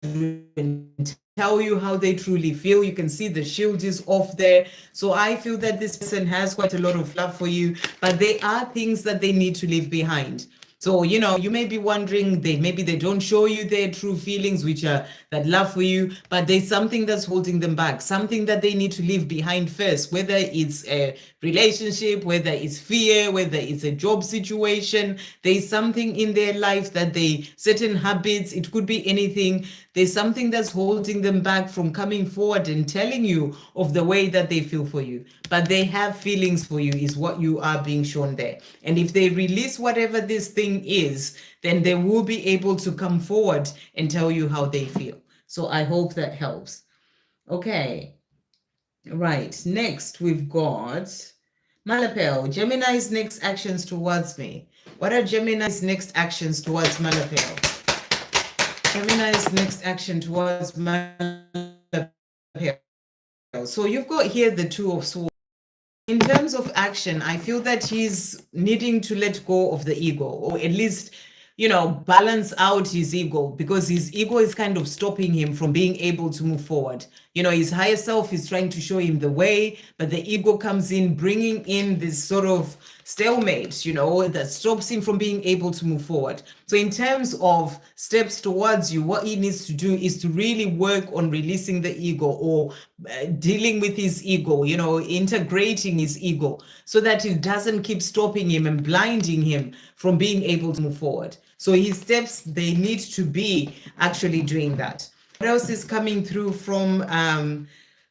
and tell you how they truly feel. You can see the shield is off there. So I feel that this person has quite a lot of love for you, but there are things that they need to leave behind. So, you may be wondering, maybe they don't show you their true feelings, which are that love for you, but there's something that's holding them back, something that they need to leave behind first, whether it's a relationship, whether it's fear, whether it's a job situation. There's something in their life that certain habits, it could be anything There's something that's holding them back from coming forward and telling you of the way that they feel for you. But they have feelings for you, is what you are being shown there. And if they release whatever this thing is, then they will be able to come forward and tell you how they feel. So I hope that helps. Okay. Right. Next, we've got Malapel. Gemini's next actions towards me. What are Gemini's next actions towards Malapel? Gemini's next action towards Malapel. So you've got here the Two of Swords. In terms of action, I feel that he's needing to let go of the ego, or at least, balance out his ego, because his ego is kind of stopping him from being able to move forward. His higher self is trying to show him the way, but the ego comes in, bringing in this sort of stalemate, that stops him from being able to move forward. So in terms of steps towards you, what he needs to do is to really work on releasing the ego, or dealing with his ego, integrating his ego, so that it doesn't keep stopping him and blinding him from being able to move forward. So his steps, they need to be actually doing that. What else is coming through from,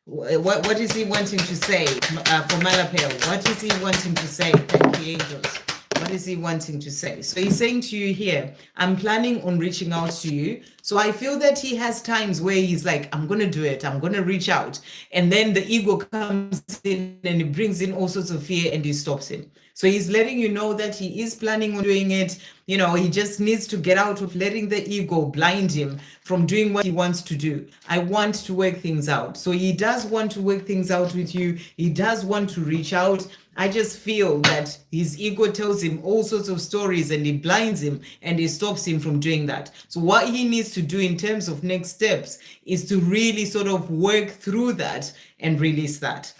what is he wanting to say for Malapel? What is he wanting to say? Thank you, angels. What is he wanting to say? So he's saying to you here, I'm planning on reaching out to you. So I feel that he has times where he's like, I'm going to do it. I'm going to reach out. And then the ego comes in and it brings in all sorts of fear and he stops him. So he's letting you know that he is planning on doing it. He just needs to get out of letting the ego blind him from doing what he wants to do. I want to work things out. So he does want to work things out with you. He does want to reach out. I just feel that his ego tells him all sorts of stories and it blinds him and it stops him from doing that. So what he needs to do in terms of next steps is to really sort of work through that and release that.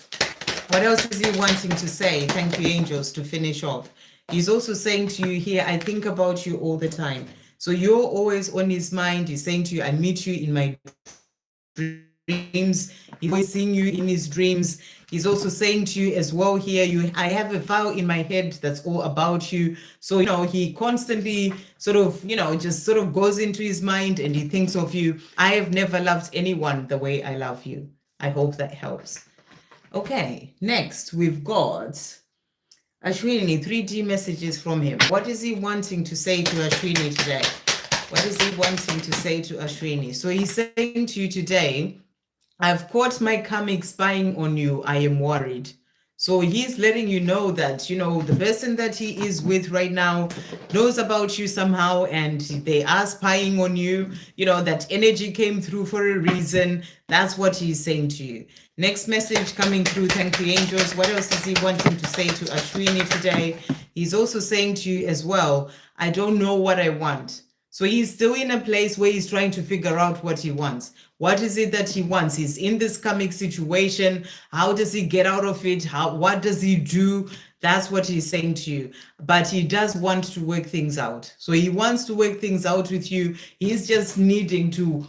What else is he wanting to say? Thank you, angels, to finish off. He's also saying to you here, I think about you all the time. So you're always on his mind. He's saying to you, I meet you in my dreams. He's always seeing you in his dreams. He's also saying to you as well here, I have a file in my head that's all about you. So, he constantly sort of, just sort of goes into his mind and he thinks of you. I have never loved anyone the way I love you. I hope that helps. Okay, next we've got Ashwini, 3D messages from him. What is he wanting to say to Ashwini today? What is he wanting to say to Ashwini? So he's saying to you today, I've caught my karmic spying on you. I am worried. So he's letting you know that, the person that he is with right now knows about you somehow and they are spying on you. That energy came through for a reason. That's what he's saying to you. Next message coming through. Thank you, angels. What else is he wanting to say to Ashwini today? He's also saying to you as well, I don't know what I want. So he's still in a place where he's trying to figure out what he wants. What is it that he wants? He's in this karmic situation. How does he get out of it? What does he do? That's what he's saying to you. But he does want to work things out. So he wants to work things out with you. He's just needing to,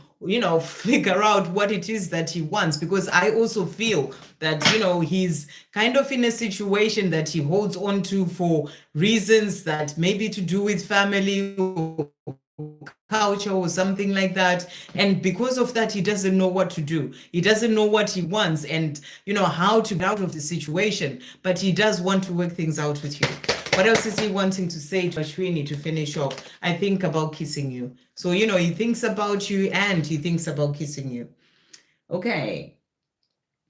figure out what it is that he wants. Because I also feel that, he's kind of in a situation that he holds on to for reasons that maybe to do with family or culture or something like that, and because of that he doesn't know what to do. He doesn't know what he wants and how to get out of the situation, but he does want to work things out with you. What else is he wanting to say to Ashwini to finish off? I think about kissing you. So he thinks about you and he thinks about kissing you. Okay,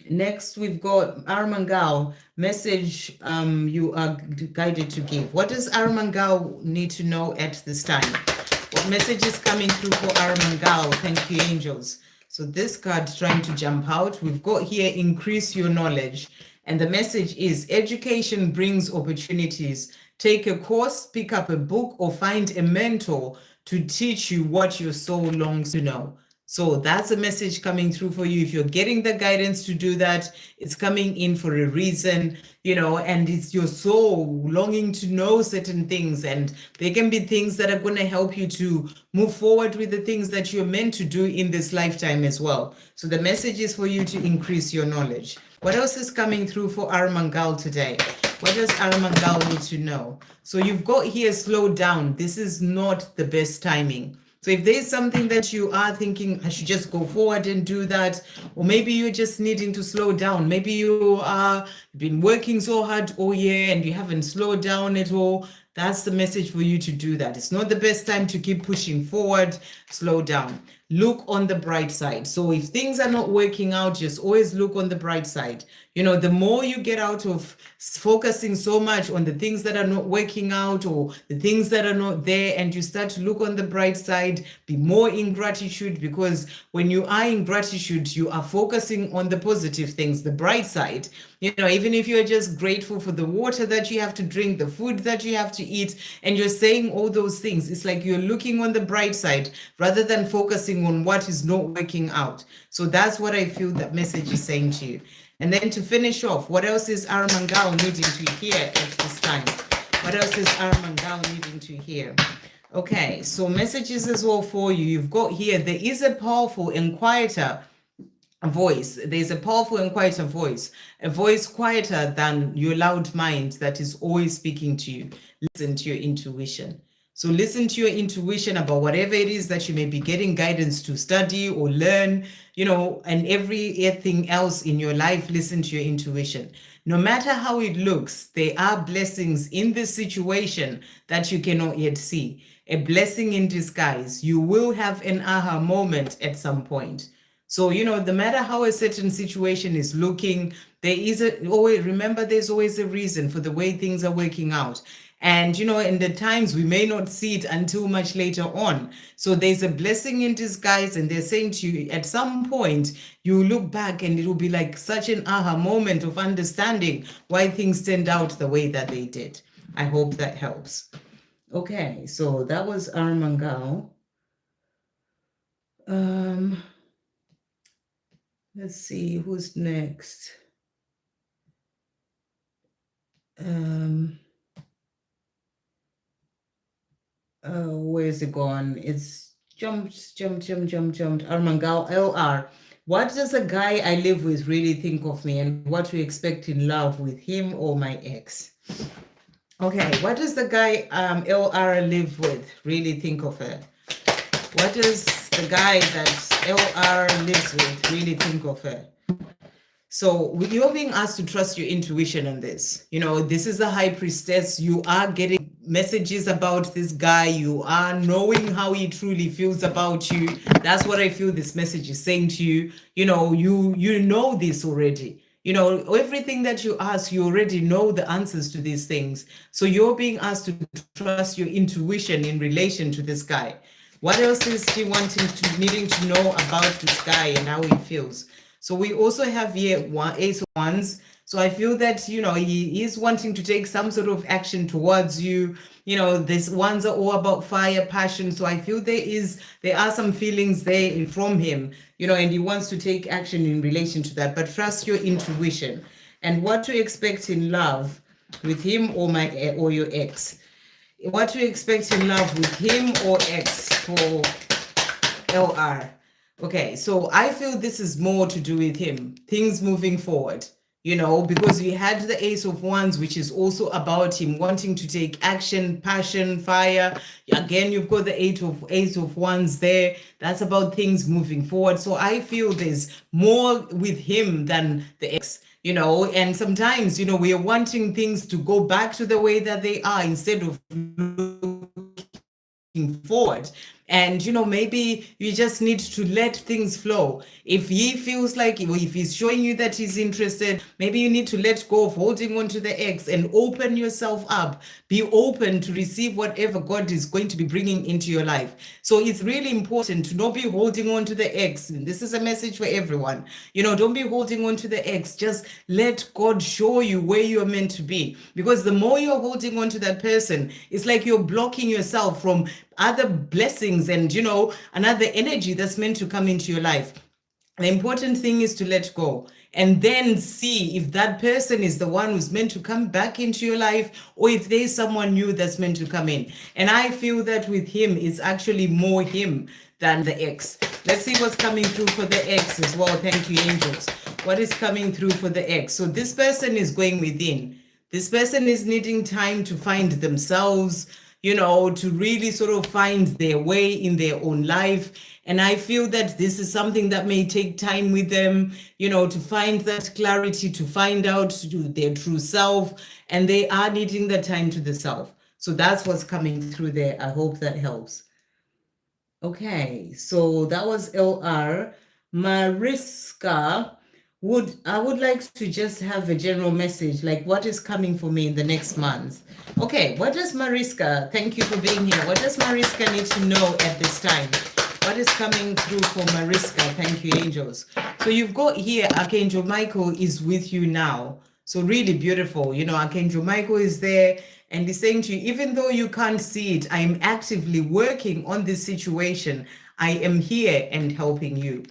next we've got Armangao. Message you are guided to give. What does Armangao need to know at this time? What message is coming through for Armangao? Thank you, angels. So this card trying to jump out. We've got here, increase your knowledge. And the message is, education brings opportunities. Take a course, pick up a book, or find a mentor to teach you what your soul longs to know. So that's a message coming through for you. If you're getting the guidance to do that, it's coming in for a reason, and it's your soul longing to know certain things. And there can be things that are going to help you to move forward with the things that you're meant to do in this lifetime as well. So the message is for you to increase your knowledge. What else is coming through for Armangal today? What does Armangal need to know? So you've got here, slow down. This is not the best timing. So if there's something that you are thinking, I should just go forward and do that, or maybe you're just needing to slow down. Maybe you are been working so hard all year and you haven't slowed down at all. That's the message for you to do that. It's not the best time to keep pushing forward. Slow down. Look on the bright side. So if things are not working out, just always look on the bright side. You know, the more you get out of focusing so much on the things that are not working out or the things that are not there, and you start to look on the bright side, be more in gratitude, because when you are in gratitude, you are focusing on the positive things, the bright side. You know, even if you're just grateful for the water that you have to drink, the food that you have to eat, and you're saying all those things, it's like you're looking on the bright side rather than focusing on what is not working out. So that's what I feel that message is saying to you. And then to finish off, what else is Aramangao needing to hear at this time? What else is Aramangao needing to hear? Okay, so messages as well for you. You've got here, there is a powerful and quieter voice. There's a powerful and quieter voice, a voice quieter than your loud mind that is always speaking to you. Listen to your intuition. So listen to your intuition about whatever it is that you may be getting guidance to study or learn, you know, and everything else in your life. Listen to your intuition. No matter how it looks, there are blessings in this situation that you cannot yet see. A blessing in disguise. You will have an aha moment at some point. So, you know, no matter how a certain situation is looking, there is remember, there's always a reason for the way things are working out. And, you know, in the times we may not see it until much later on. So there's a blessing in disguise, and they're saying to you at some point, you look back and it will be like such an aha moment of understanding why things turned out the way that they did. I hope that helps. Okay, so that was Aramangao. Let's see who's next. Where's it gone? It's jumped. Armangao LR. What does a guy I live with really think of me, and what to expect in love with him or my ex? Okay, what does the guy LR live with really think of her? What does the guy that LR lives with really think of her? So you're being asked to trust your intuition on this. You know, this is a high priestess. You are getting messages about this guy. You are knowing how he truly feels about you. That's what I feel this message is saying to you. You know, you know this already. You know, everything that you ask, you already know the answers to these things. So you're being asked to trust your intuition in relation to this guy. What else is she needing to know about this guy and how he feels? So we also have here Ace of Wands. So I feel that, you know, he is wanting to take some sort of action towards you. You know, these ones are all about fire, passion. So I feel there are some feelings there from him, you know, and he wants to take action in relation to that. But trust your intuition. And what to expect in love with him or your ex. What to expect in love with him or ex for LR. Okay, so I feel this is more to do with him, things moving forward, you know, because we had the Ace of Wands, which is also about him wanting to take action, passion, fire. Again, you've got the Ace of Wands there. That's about things moving forward. So I feel there's more with him than the ex, you know, and sometimes, you know, we are wanting things to go back to the way that they are instead of looking forward. And, you know, maybe you just need to let things flow. If he feels like, if he's showing you that he's interested, maybe you need to let go of holding on to the ex and open yourself up. Be open to receive whatever God is going to be bringing into your life. So it's really important to not be holding on to the ex. And this is a message for everyone. You know, don't be holding on to the ex. Just let God show you where you're meant to be. Because the more you're holding on to that person, it's like you're blocking yourself from other blessings and, you know, another energy that's meant to come into your life. The important thing is to let go and then see if that person is the one who's meant to come back into your life or if there's someone new that's meant to come in. And I feel that with him, it's actually more him than the ex. Let's see what's coming through for the ex as well. Thank you, angels. What is coming through for the ex? So this person is going within. This person is needing time to find themselves. to really sort of find their way in their own life. And I feel that this is something that may take time with them, to find that clarity, to find out their true self, and they are needing the time to the self. So that's what's coming through there. I hope that helps. Okay, so that was LR. Mariska, I would like to just have a general message, like what is coming for me in the next month. Okay, what does Mariska, thank you for being here. What does Mariska need to know at this time? What is coming through for Mariska? Thank you, angels. So you've got here, Archangel Michael is with you now. So really beautiful. Archangel Michael is there and he's saying to you, even though you can't see it, I'm actively working on this situation. I am here and helping you.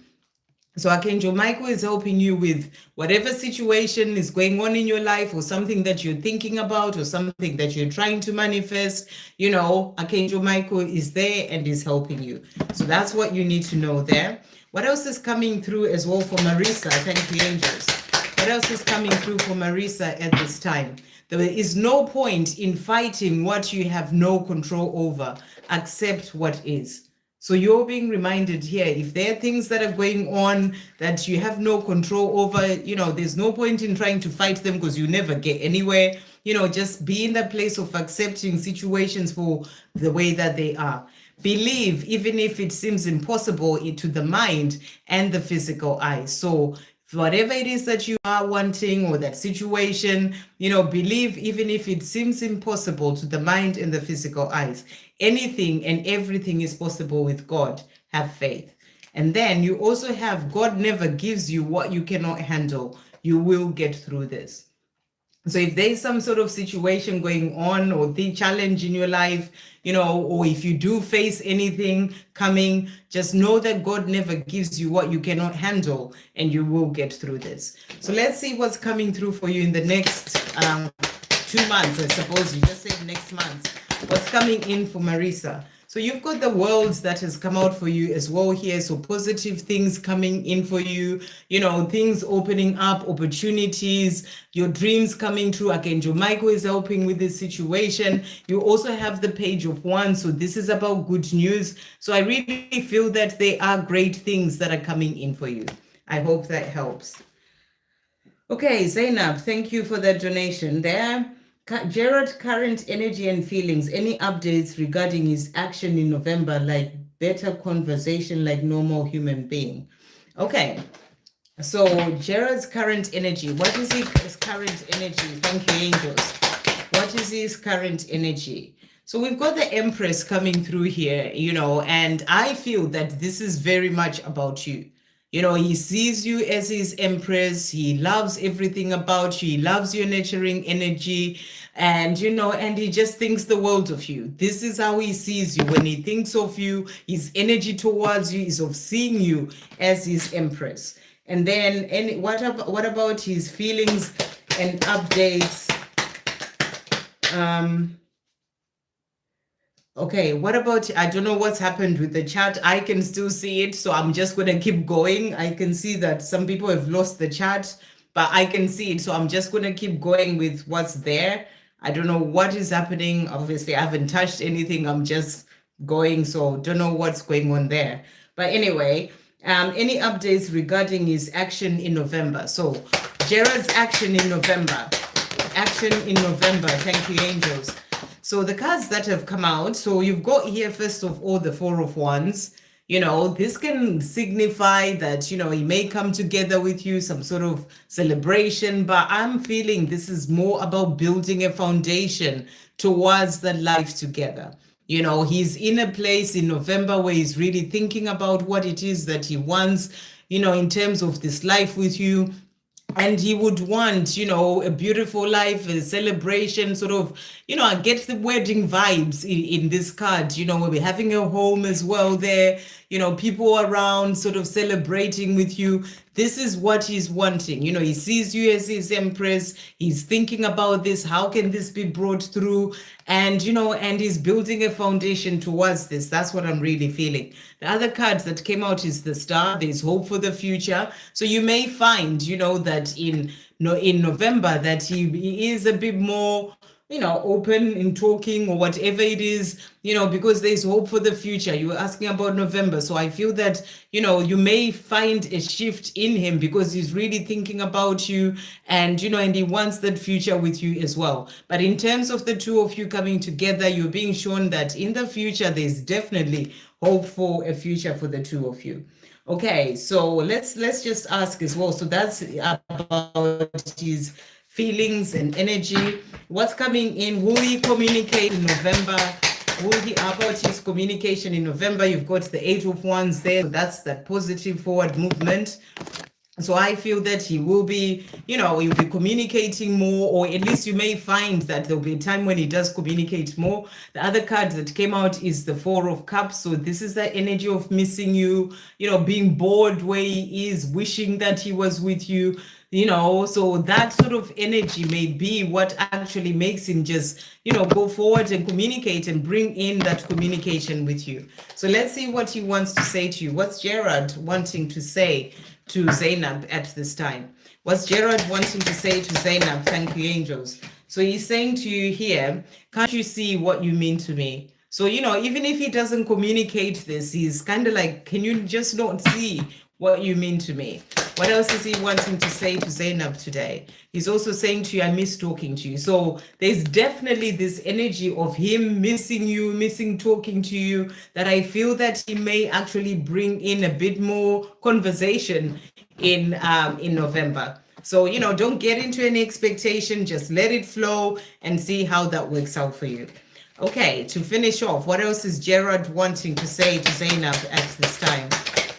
So Archangel Michael is helping you with whatever situation is going on in your life, or something that you're thinking about, or something that you're trying to manifest. Archangel Michael is there and is helping you. So that's what you need to know there. What else is coming through as well for Marisa? Thank you, angels. What else is coming through for Marisa at this time? There is no point in fighting what you have no control over. Accept what is. So you're being reminded here, if there are things that are going on that you have no control over, there's no point in trying to fight them because you never get anywhere. Just be in that place of accepting situations for the way that they are. Believe, even if it seems impossible to the mind and the physical eye. So whatever it is that you are wanting, or that situation, believe, even if it seems impossible to the mind and the physical eyes. Anything and everything is possible with God. Have faith. And then you also have, God never gives you what you cannot handle. You will get through this. So if there's some sort of situation going on, or the challenge in your life, or if you do face anything coming, just know that God never gives you what you cannot handle, and you will get through this. So let's see what's coming through for you in the next 2 months, I suppose. You just said next month. What's coming in for Marisa? So you've got the worlds that has come out for you as well here. So positive things coming in for you, things opening up, opportunities, your dreams coming true. Archangel Michael is helping with this situation. You also have the Page of Wands. So this is about good news. So I really feel that there are great things that are coming in for you. I hope that helps. Okay, Zainab, thank you for that donation there. Gerard, current energy and feelings, any updates regarding his action in November, like better conversation like normal human being? Okay, so Gerard's current energy, what is his current energy? Thank you, angels. What is his current energy? So we've got the Empress coming through here, and I feel that this is very much about you. He sees you as his Empress. He loves everything about you. He loves your nurturing energy. And, and he just thinks the world of you. This is how he sees you. When he thinks of you, his energy towards you is of seeing you as his Empress. And then what about his feelings and updates? Okay, what about, I don't know what's happened with the chat. I can still see it, so I'm just going to keep going. I can see that some people have lost the chat, but I can see it, so I'm just going to keep going with what's there. I don't know what is happening. Obviously, I haven't touched anything. I'm just going, so don't know what's going on there. But anyway, any updates regarding his action in November? So Gerard's action in November. Action in November. Thank you, angels. So the cards that have come out, so you've got here, first of all, the Four of Wands. This can signify that, he may come together with you, some sort of celebration, but I'm feeling this is more about building a foundation towards the life together. He's in a place in November where he's really thinking about what it is that he wants, in terms of this life with you. And he would want, a beautiful life, a celebration, sort of, I get the wedding vibes in this card, where we're having a home as well there, people around sort of celebrating with you. This is what he's wanting. He sees you as his Empress. He's thinking about this. How can this be brought through? And, and he's building a foundation towards this. That's what I'm really feeling. The other cards that came out is the Star. There's hope for the future. So you may find, that in November that he is a bit more open in talking or whatever it is, because there's hope for the future. You were asking about November. So I feel that, you may find a shift in him because he's really thinking about you, and, and he wants that future with you as well. But in terms of the two of you coming together, you're being shown that in the future, there's definitely hope for a future for the two of you. Okay, so let's just ask as well. So that's about his feelings and energy. What's coming in? Will he communicate in November? Will he, about his communication in November? You've got the Eight of Wands there. So that's that positive forward movement. So I feel that he will be, he'll be communicating more, or at least you may find that there'll be a time when he does communicate more. The other card that came out is the Four of Cups. So this is the energy of missing you, being bored where he is, wishing that he was with you, so that sort of energy may be what actually makes him just, go forward and communicate and bring in that communication with you. So let's see what he wants to say to you. What's Gerard wanting to say to Zainab at this time? What's Gerard wanting to say to Zainab? Thank you, angels. So he's saying to you here, can't you see what you mean to me? So, even if he doesn't communicate this, he's kind of like, can you just not see what you mean to me? What else is he wanting to say to Zainab today? He's also saying to you, I miss talking to you. So there's definitely this energy of him missing you, missing talking to you, that I feel that he may actually bring in a bit more conversation in November. So, don't get into any expectation, just let it flow and see how that works out for you. Okay, to finish off, what else is Gerard wanting to say to Zainab at this time?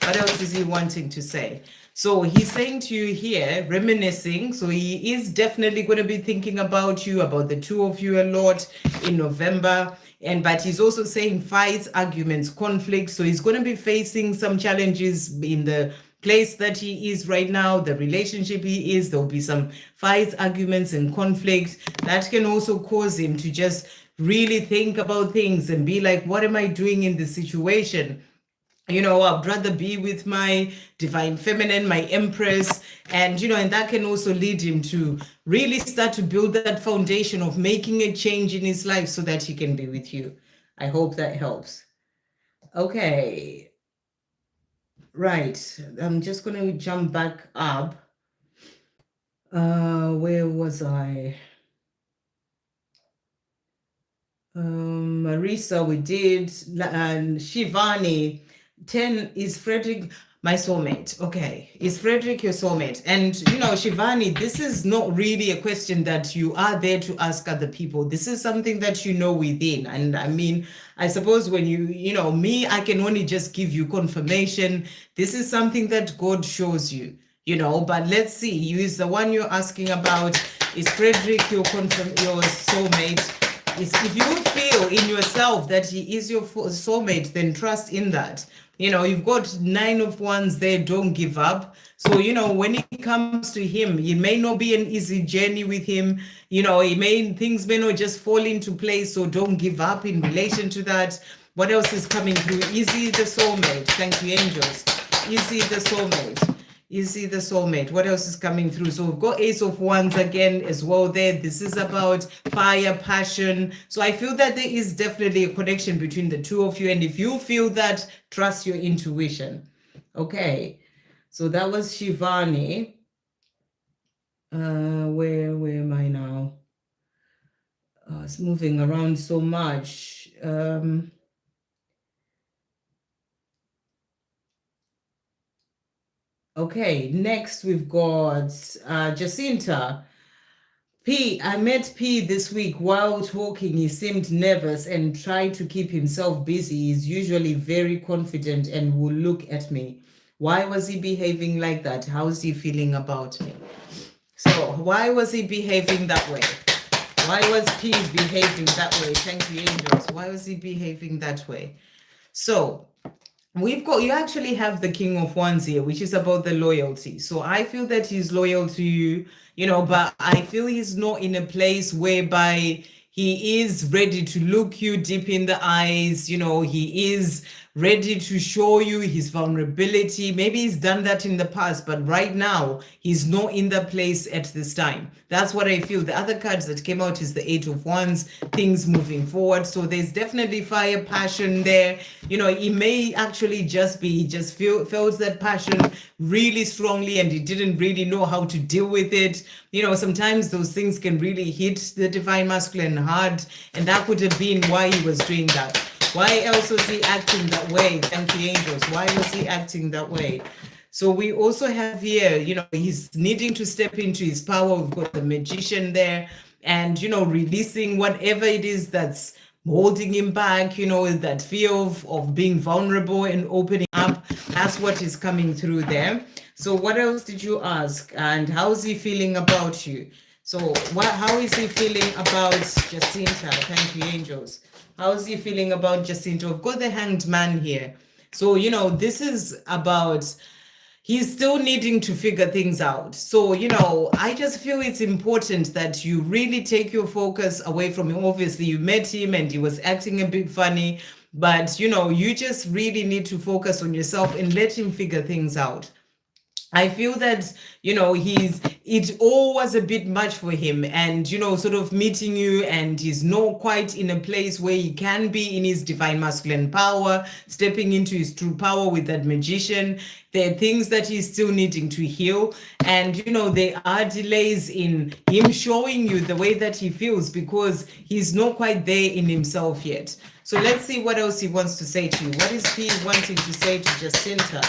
What else is he wanting to say? So he's saying to you here, reminiscing. So he is definitely going to be thinking about you, about the two of you a lot in November. But he's also saying fights, arguments, conflicts. So he's going to be facing some challenges in the place that he is right now, the relationship he is. There'll be some fights, arguments, and conflicts that can also cause him to just really think about things and be like, what am I doing in this situation? I'd rather be with my divine feminine, my empress, and and that can also lead him to really start to build that foundation of making a change in his life so that he can be with you. I hope that helps. Okay, right, I'm just going to jump back up. Where was I? Marisa, we did, and Shivani. 10 is Frederick, my soulmate. Okay, is Frederick your soulmate? And Shivani, this is not really a question that you are there to ask other people. This is something that you know within. And I mean, I suppose when me, I can only just give you confirmation. This is something that God shows you, but let's see. You is the one you're asking about. Is Frederick your soulmate? If you feel in yourself that he is your soulmate, then trust in that. You've got 9 of Wands there. Don't give up. So, when it comes to him, it may not be an easy journey with him. Things may not just fall into place. So don't give up in relation to that. What else is coming through? Is he the soulmate? Thank you, angels. Is he the soulmate? Is he the soulmate? What else is coming through? So we've got Ace of Wands again as well there. This is about fire, passion. So I feel that there is definitely a connection between the two of you. And if you feel that, trust your intuition. Okay. So that was Shivani. Where am I now? It's moving around so much. Okay, next we've got Jacinta. P, I met P this week while talking. He seemed nervous and tried to keep himself busy. He's usually very confident and will look at me. Why was he behaving like that? How's he feeling about me? So why was he behaving that way? Why was P behaving that way? Thank you, angels. Why was he behaving that way? So you actually have the King of Wands here, which is about the loyalty. So I feel that he's loyal to you, but I feel he's not in a place whereby he is ready to look you deep in the eyes. He is ready to show you his vulnerability. Maybe he's done that in the past, but right now he's not in the place at this time. That's what I feel. The other cards that came out is the Eight of Wands, things moving forward. So there's definitely fire, passion there. You know, he may actually just be, he just felt that passion really strongly and he didn't really know how to deal with it. You know, sometimes those things can really hit the divine masculine hard, and that could have been why he was doing that. Why else was he acting that way? Thank you, angels. Why was he acting that way? So we also have here, you know, he's needing to step into his power. We've got the magician there, and, you know, releasing whatever it is that's holding him back, you know, that fear of being vulnerable and opening up. That's what is coming through there. So what else did you ask? And how's he feeling about you? So how is he feeling about Jacinta? Thank you, angels. How's he feeling about Jacinta? We've got the Hanged Man here. So, you know, this is about, he's still needing to figure things out. So, you know, I just feel it's important that you really take your focus away from him. Obviously, you met him and he was acting a bit funny, but, you know, you just really need to focus on yourself and let him figure things out. I feel that, you know, it all was a bit much for him, and, you know, sort of meeting you, and he's not quite in a place where he can be in his divine masculine power, stepping into his true power with that magician. There are things that he's still needing to heal. And, you know, there are delays in him showing you the way that he feels because he's not quite there in himself yet. So let's see what else he wants to say to you. What is he wanting to say to Jacinta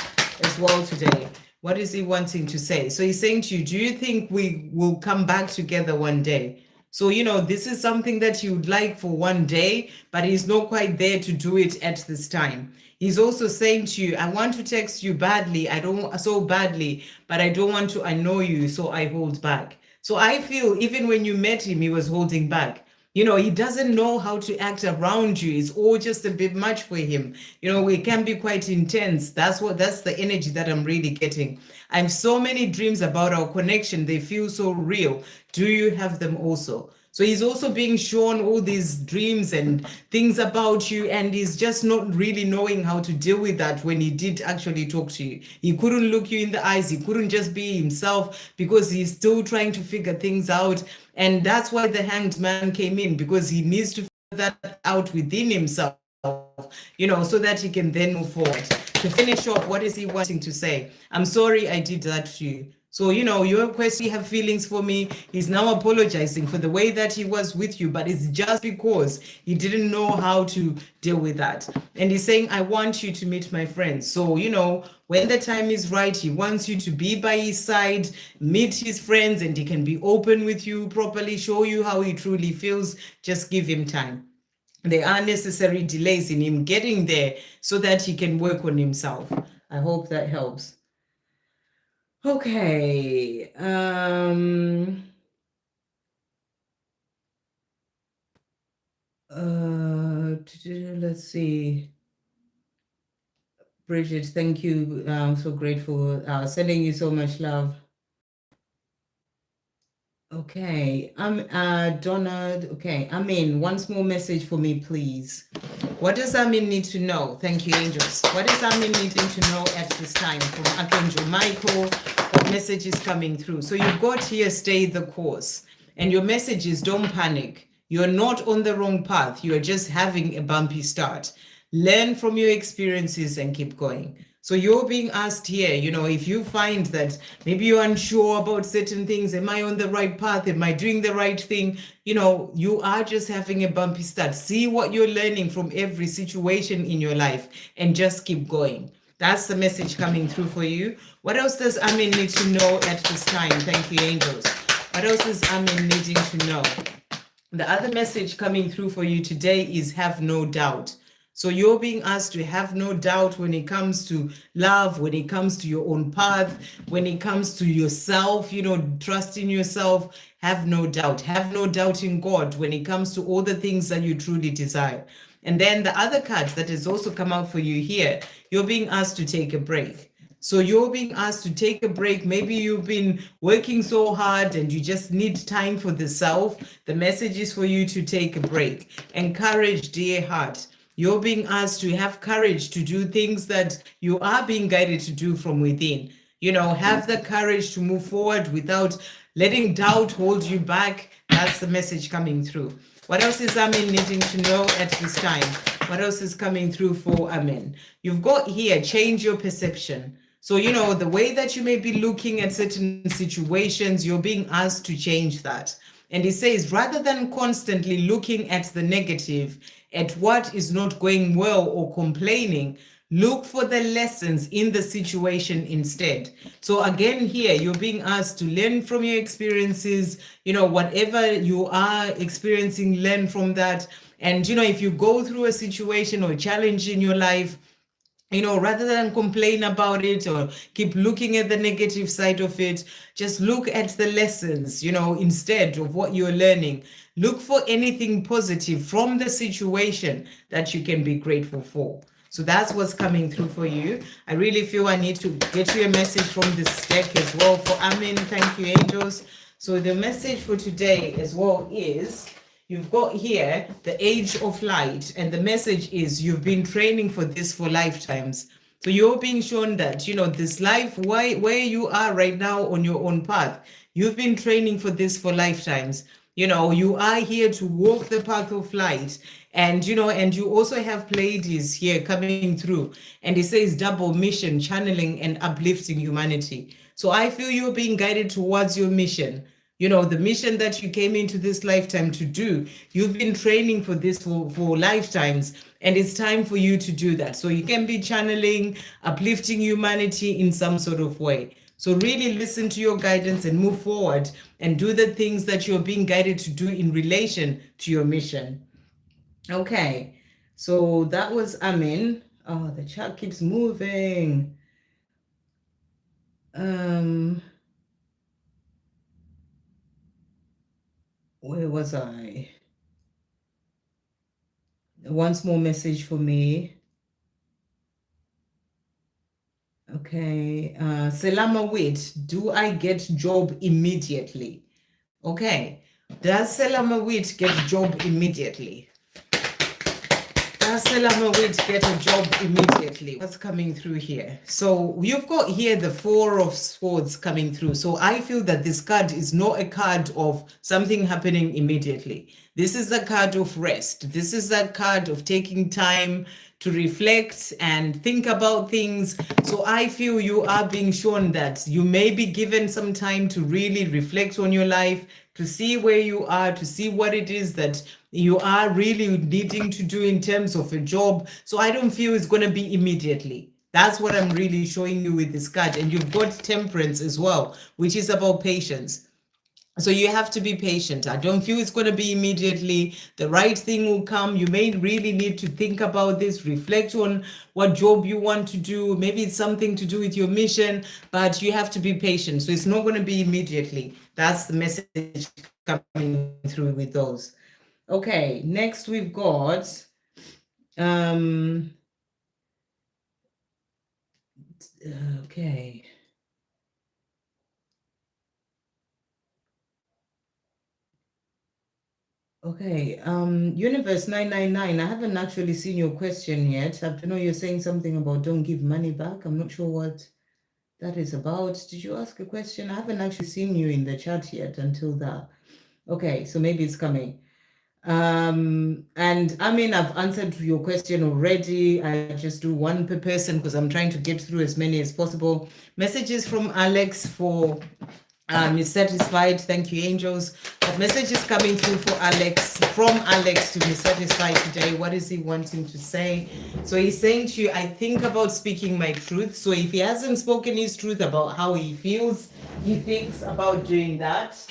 as well today? What is he wanting to say? So he's saying to you, do you think we will come back together one day? So, you know, this is something that you would like for one day, but he's not quite there to do it at this time. He's also saying to you, I want to text you badly. So badly, but I don't want to annoy you, so I hold back. So I feel even when you met him, he was holding back. You know, he doesn't know how to act around you. It's all just a bit much for him. You know, it can be quite intense. That's the energy that I'm really getting. I have so many dreams about our connection. They feel so real. Do you have them also? So he's also being shown all these dreams and things about you, and he's just not really knowing how to deal with that when he did actually talk to you. He couldn't look you in the eyes. He couldn't just be himself because he's still trying to figure things out. And that's why the Hanged Man came in, because he needs to figure that out within himself, you know, so that he can then move forward. To finish off, what is he wanting to say? I'm sorry I did that to you. So, you know, your question, you have feelings for me. He's now apologizing for the way that he was with you, but it's just because he didn't know how to deal with that. And he's saying, I want you to meet my friends. So, you know, when the time is right, he wants you to be by his side, meet his friends, and he can be open with you properly, show you how he truly feels. Just give him time. There are necessary delays in him getting there so that he can work on himself. I hope that helps. Okay. Let's see. Bridget, thank you. I'm so grateful. Sending you so much love. Okay. Donna. Okay. Amin, once more message for me, please. What does Amin need to know? Thank you, angels. What is Amin needing to know at this time from Archangel Michael? What message is coming through? So you've got here, stay the course. And your message is, don't panic. You're not on the wrong path. You're just having a bumpy start. Learn from your experiences and keep going. So you're being asked here, you know, if you find that maybe you're unsure about certain things, am I on the right path? Am I doing the right thing? You know, you are just having a bumpy start. See what you're learning from every situation in your life and just keep going. That's the message coming through for you. What else does Amin need to know at this time? Thank you, angels. What else is Amin needing to know? The other message coming through for you today is have no doubt. So you're being asked to have no doubt when it comes to love, when it comes to your own path, when it comes to yourself, you know, trust in yourself. Have no doubt. Have no doubt in God when it comes to all the things that you truly desire. And then the other cards that has also come out for you here, you're being asked to take a break. So you're being asked to take a break. Maybe you've been working so hard and you just need time for the self. The message is for you to take a break. Encourage, dear heart. You're being asked to have courage to do things that you are being guided to do from within. Have the courage to move forward without letting doubt hold you back. That's the message coming through. What else is Amen needing to know at this time? What else is coming through for Amen? You've got here, change your perception. So, the way that you may be looking at certain situations, you're being asked to change that. And he says, rather than constantly looking at the negative, at what is not going well or complaining, look for the lessons in the situation instead. So again, here, you're being asked to learn from your experiences, whatever you are experiencing, learn from that. And, if you go through a situation or a challenge in your life, rather than complain about it or keep looking at the negative side of it, just look at the lessons, instead of what you're learning. Look for anything positive from the situation that you can be grateful for. So that's what's coming through for you. I really feel I need to get you a message from this deck as well for Amen. Thank you, angels. So the message for today as well is, you've got here the age of light, and the message is you've been training for this for lifetimes. So you're being shown that, this life, where you are right now on your own path, you've been training for this for lifetimes. You are here to walk the path of light. And, and you also have Pleiades here coming through. And it says double mission, channeling and uplifting humanity. So I feel you're being guided towards your mission. The mission that you came into this lifetime to do. You've been training for this for lifetimes, and it's time for you to do that. So you can be channeling, uplifting humanity in some sort of way. So really listen to your guidance and move forward and do the things that you're being guided to do in relation to your mission. Okay, so that was Amen. Oh, the chat keeps moving. Where was I? Once more message for me. Okay. Selama Wit, do I get job immediately? Okay. Does Selama Wit get job immediately? Does Selama Wit get a job immediately? What's coming through here? So you've got here the Four of Swords coming through. So I feel that this card is not a card of something happening immediately. This is a card of rest. This is a card of taking time to reflect and think about things. So I feel you are being shown that you may be given some time to really reflect on your life, to see where you are, to see what it is that you are really needing to do in terms of a job. So I don't feel it's going to be immediately. That's what I'm really showing you with this card. And you've got Temperance as well, which is about patience. So you have to be patient. I don't feel it's going to be immediately. The right thing will come. You may really need to think about this, reflect on what job you want to do. Maybe it's something to do with your mission, but you have to be patient. So it's not going to be immediately. That's the message coming through with those. Okay, next we've got okay. Okay, Universe 999, I haven't actually seen your question yet. I know you're saying something about don't give money back. I'm not sure what that is about. Did you ask a question? I haven't actually seen you in the chat yet until that. Okay, so maybe it's coming. And I mean, I've answered your question already. I just do one per person because I'm trying to get through as many as possible. Messages from Alex for is satisfied. Thank you, angels. But messages coming through for Alex, from Alex to be satisfied today. What is he wanting to say? So he's saying to you, I think about speaking my truth. So if he hasn't spoken his truth about how he feels, he thinks about doing that.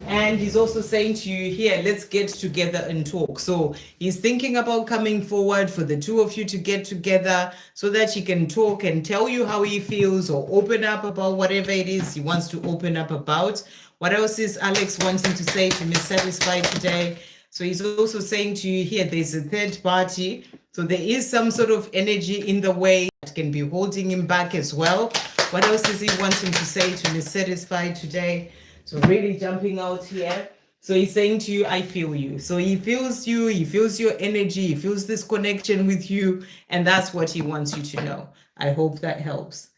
And he's also saying to you here, let's get together and talk. So he's thinking about coming forward for the two of you to get together so that he can talk and tell you how he feels or open up about whatever it is he wants to open up about. What else is Alex wanting to say to Miss Satisfied today? So he's also saying to you here, there's a third party. So there is some sort of energy in the way that can be holding him back as well. What else is he wanting to say to Miss Satisfied today? So really jumping out here. So he's saying to you, I feel you. So he feels you, he feels your energy, he feels this connection with you, and that's what he wants you to know. I hope that helps.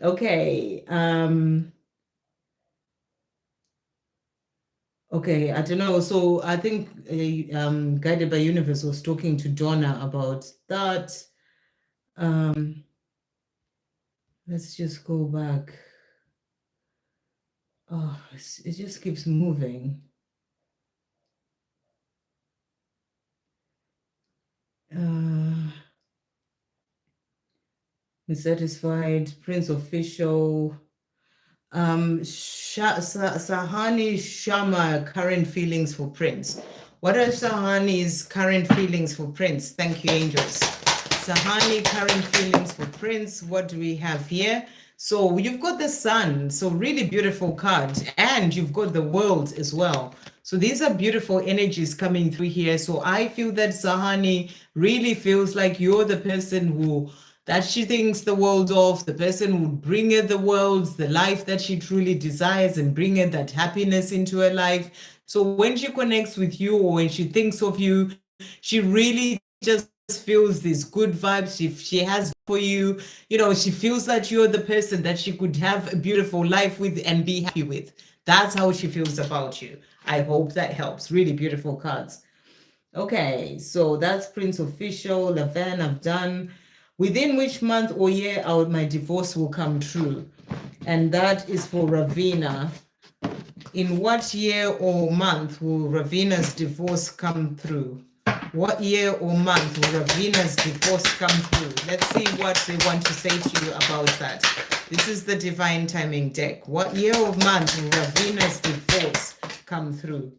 Okay. Okay, I don't know. So I think Guided by Universe was talking to Donna about that. Let's just go back. Oh, it just keeps moving. Satisfied, Prince Official. Sahani Shama, current feelings for Prince. What are Sahani's current feelings for Prince? Thank you, angels. Sahani, current feelings for Prince. What do we have here? So you've got the sun, so really beautiful card, and you've got the world as well. So these are beautiful energies coming through here. So I feel that Sahani really feels like you're the person who that she thinks the world of, the person who would bring her the world, the life that she truly desires, and bring her that happiness into her life. So when she connects with you or when she thinks of you, she really just feels these good vibes she has for you. You know, she feels that you're the person that she could have a beautiful life with and be happy with. That's how she feels about you. I hope that helps. Really beautiful cards. Okay, so that's Prince Official, Lavan, I've done. Within which month or year my divorce will come true? And that is for Ravina. In what year or month will Ravina's divorce come through? What year or month will Ravina's divorce come through? Let's see what they want to say to you about that. This is the Divine Timing deck. What year or month will Ravina's divorce come through?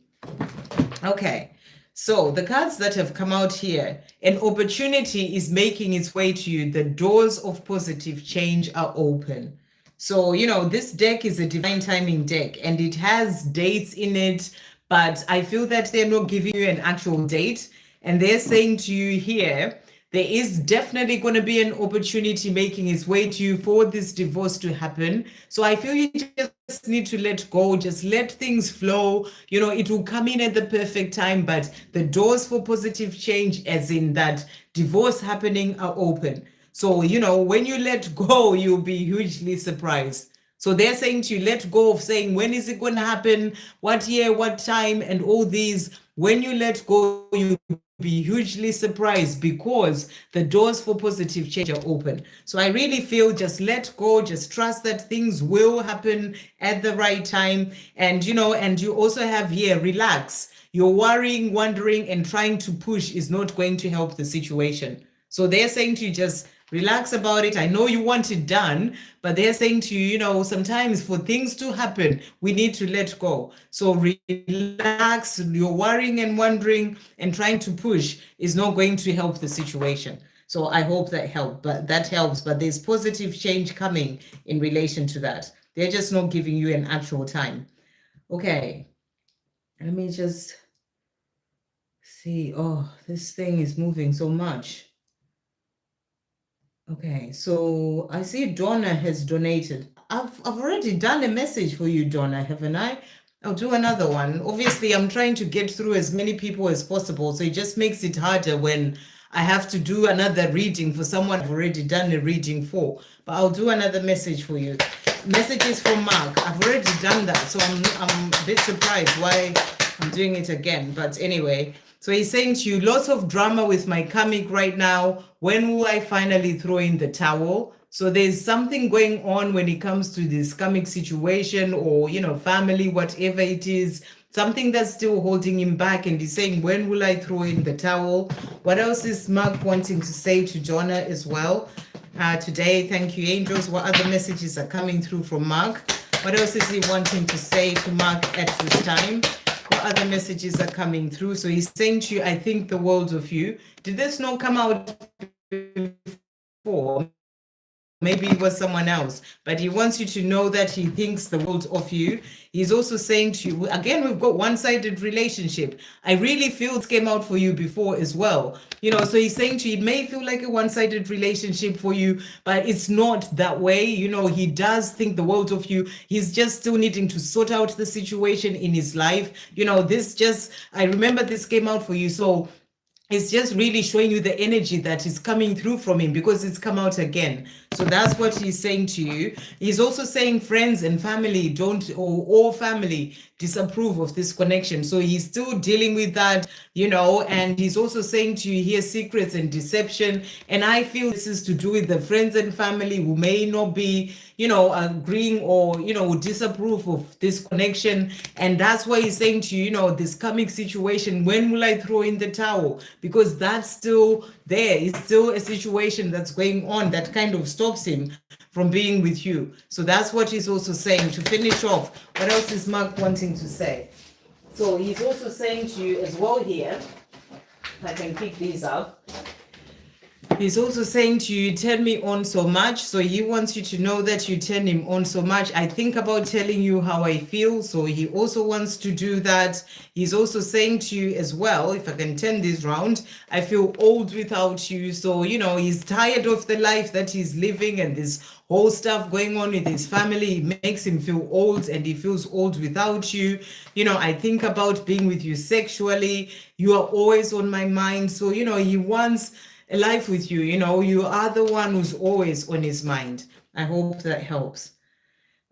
Okay. So the cards that have come out here, an opportunity is making its way to you. The doors of positive change are open. So, you know, this deck is a divine timing deck and it has dates in it, but I feel that they're not giving you an actual date. And they're saying to you here, there is definitely going to be an opportunity making its way to you for this divorce to happen. So I feel you just need to let go, just let things flow. You know, it will come in at the perfect time, but the doors for positive change, as in that divorce happening, are open. So, you know, when you let go, you'll be hugely surprised. So they're saying to you, let go of saying, when is it going to happen? What year, what time, and all these. When you let go, you'll be hugely surprised because the doors for positive change are open. So I really feel just let go, just trust that things will happen at the right time. And, you know, and you also have here, relax. You're worrying, wondering, and trying to push is not going to help the situation. So they're saying to you, just relax about it. I know you want it done, but they're saying to you, you know, sometimes for things to happen, we need to let go. So relax. You're worrying and wondering and trying to push is not going to help the situation. So I hope that helps. But there's positive change coming in relation to that. They're just not giving you an actual time. Okay. Let me just see. Oh, this thing is moving so much. Okay, so I see Donna has donated. I've already done a message for you, Donna, haven't I? I'll do another one. Obviously, I'm trying to get through as many people as possible, so it just makes it harder when I have to do another reading for someone I've already done a reading for. But I'll do another message for you. Messages from Mark. I've already done that, so I'm a bit surprised why I'm doing it again. But anyway, so he's saying to you, lots of drama with my karmic right now. When will I finally throw in the towel? So there's something going on when it comes to this karmic situation or, you know, family, whatever it is, something that's still holding him back. And he's saying, when will I throw in the towel? What else is Mark wanting to say to Donna as well? Today, thank you, angels. What other messages are coming through from Mark? What else is he wanting to say to Mark at this time? What other messages are coming through? So he's saying to you, I think the world of you. Did this not come out before? maybe it was someone else, but he wants you to know that he thinks the world of you. He's also saying to you, again, we've got one-sided relationship. I really feel it came out for you before as well. So he's saying to you, it may feel like a one-sided relationship for you, but it's not that way. He does think the world of you. He's just still needing to sort out the situation in his life. I remember this came out for you. So it's just really showing you the energy that is coming through from him, because it's come out again. So that's what he's saying to you. He's also saying friends and family all family disapprove of this connection. So he's still dealing with that, and he's also saying to you here, secrets and deception. And I feel this is to do with the friends and family who may not be, agreeing or, disapprove of this connection. And that's why he's saying to you, this karmic situation, when will I throw in the towel? Because that's still there. It's still a situation that's going on that kind of stops him from being with you. So that's what he's also saying. To finish off, what else is Mark wanting to say? So he's also saying to you as well here, if I can pick these up. He's also saying to you, turn me on so much. So he wants you to know that you turn him on so much. I think about telling you how I feel. So he also wants to do that. He's also saying to you as well, if I can turn this round, I feel old without you. So, he's tired of the life that he's living, and this whole stuff going on with his family. It makes him feel old, and he feels old without you. I think about being with you sexually. You are always on my mind. So, he wants a life with you. You are the one who's always on his mind. I hope that helps.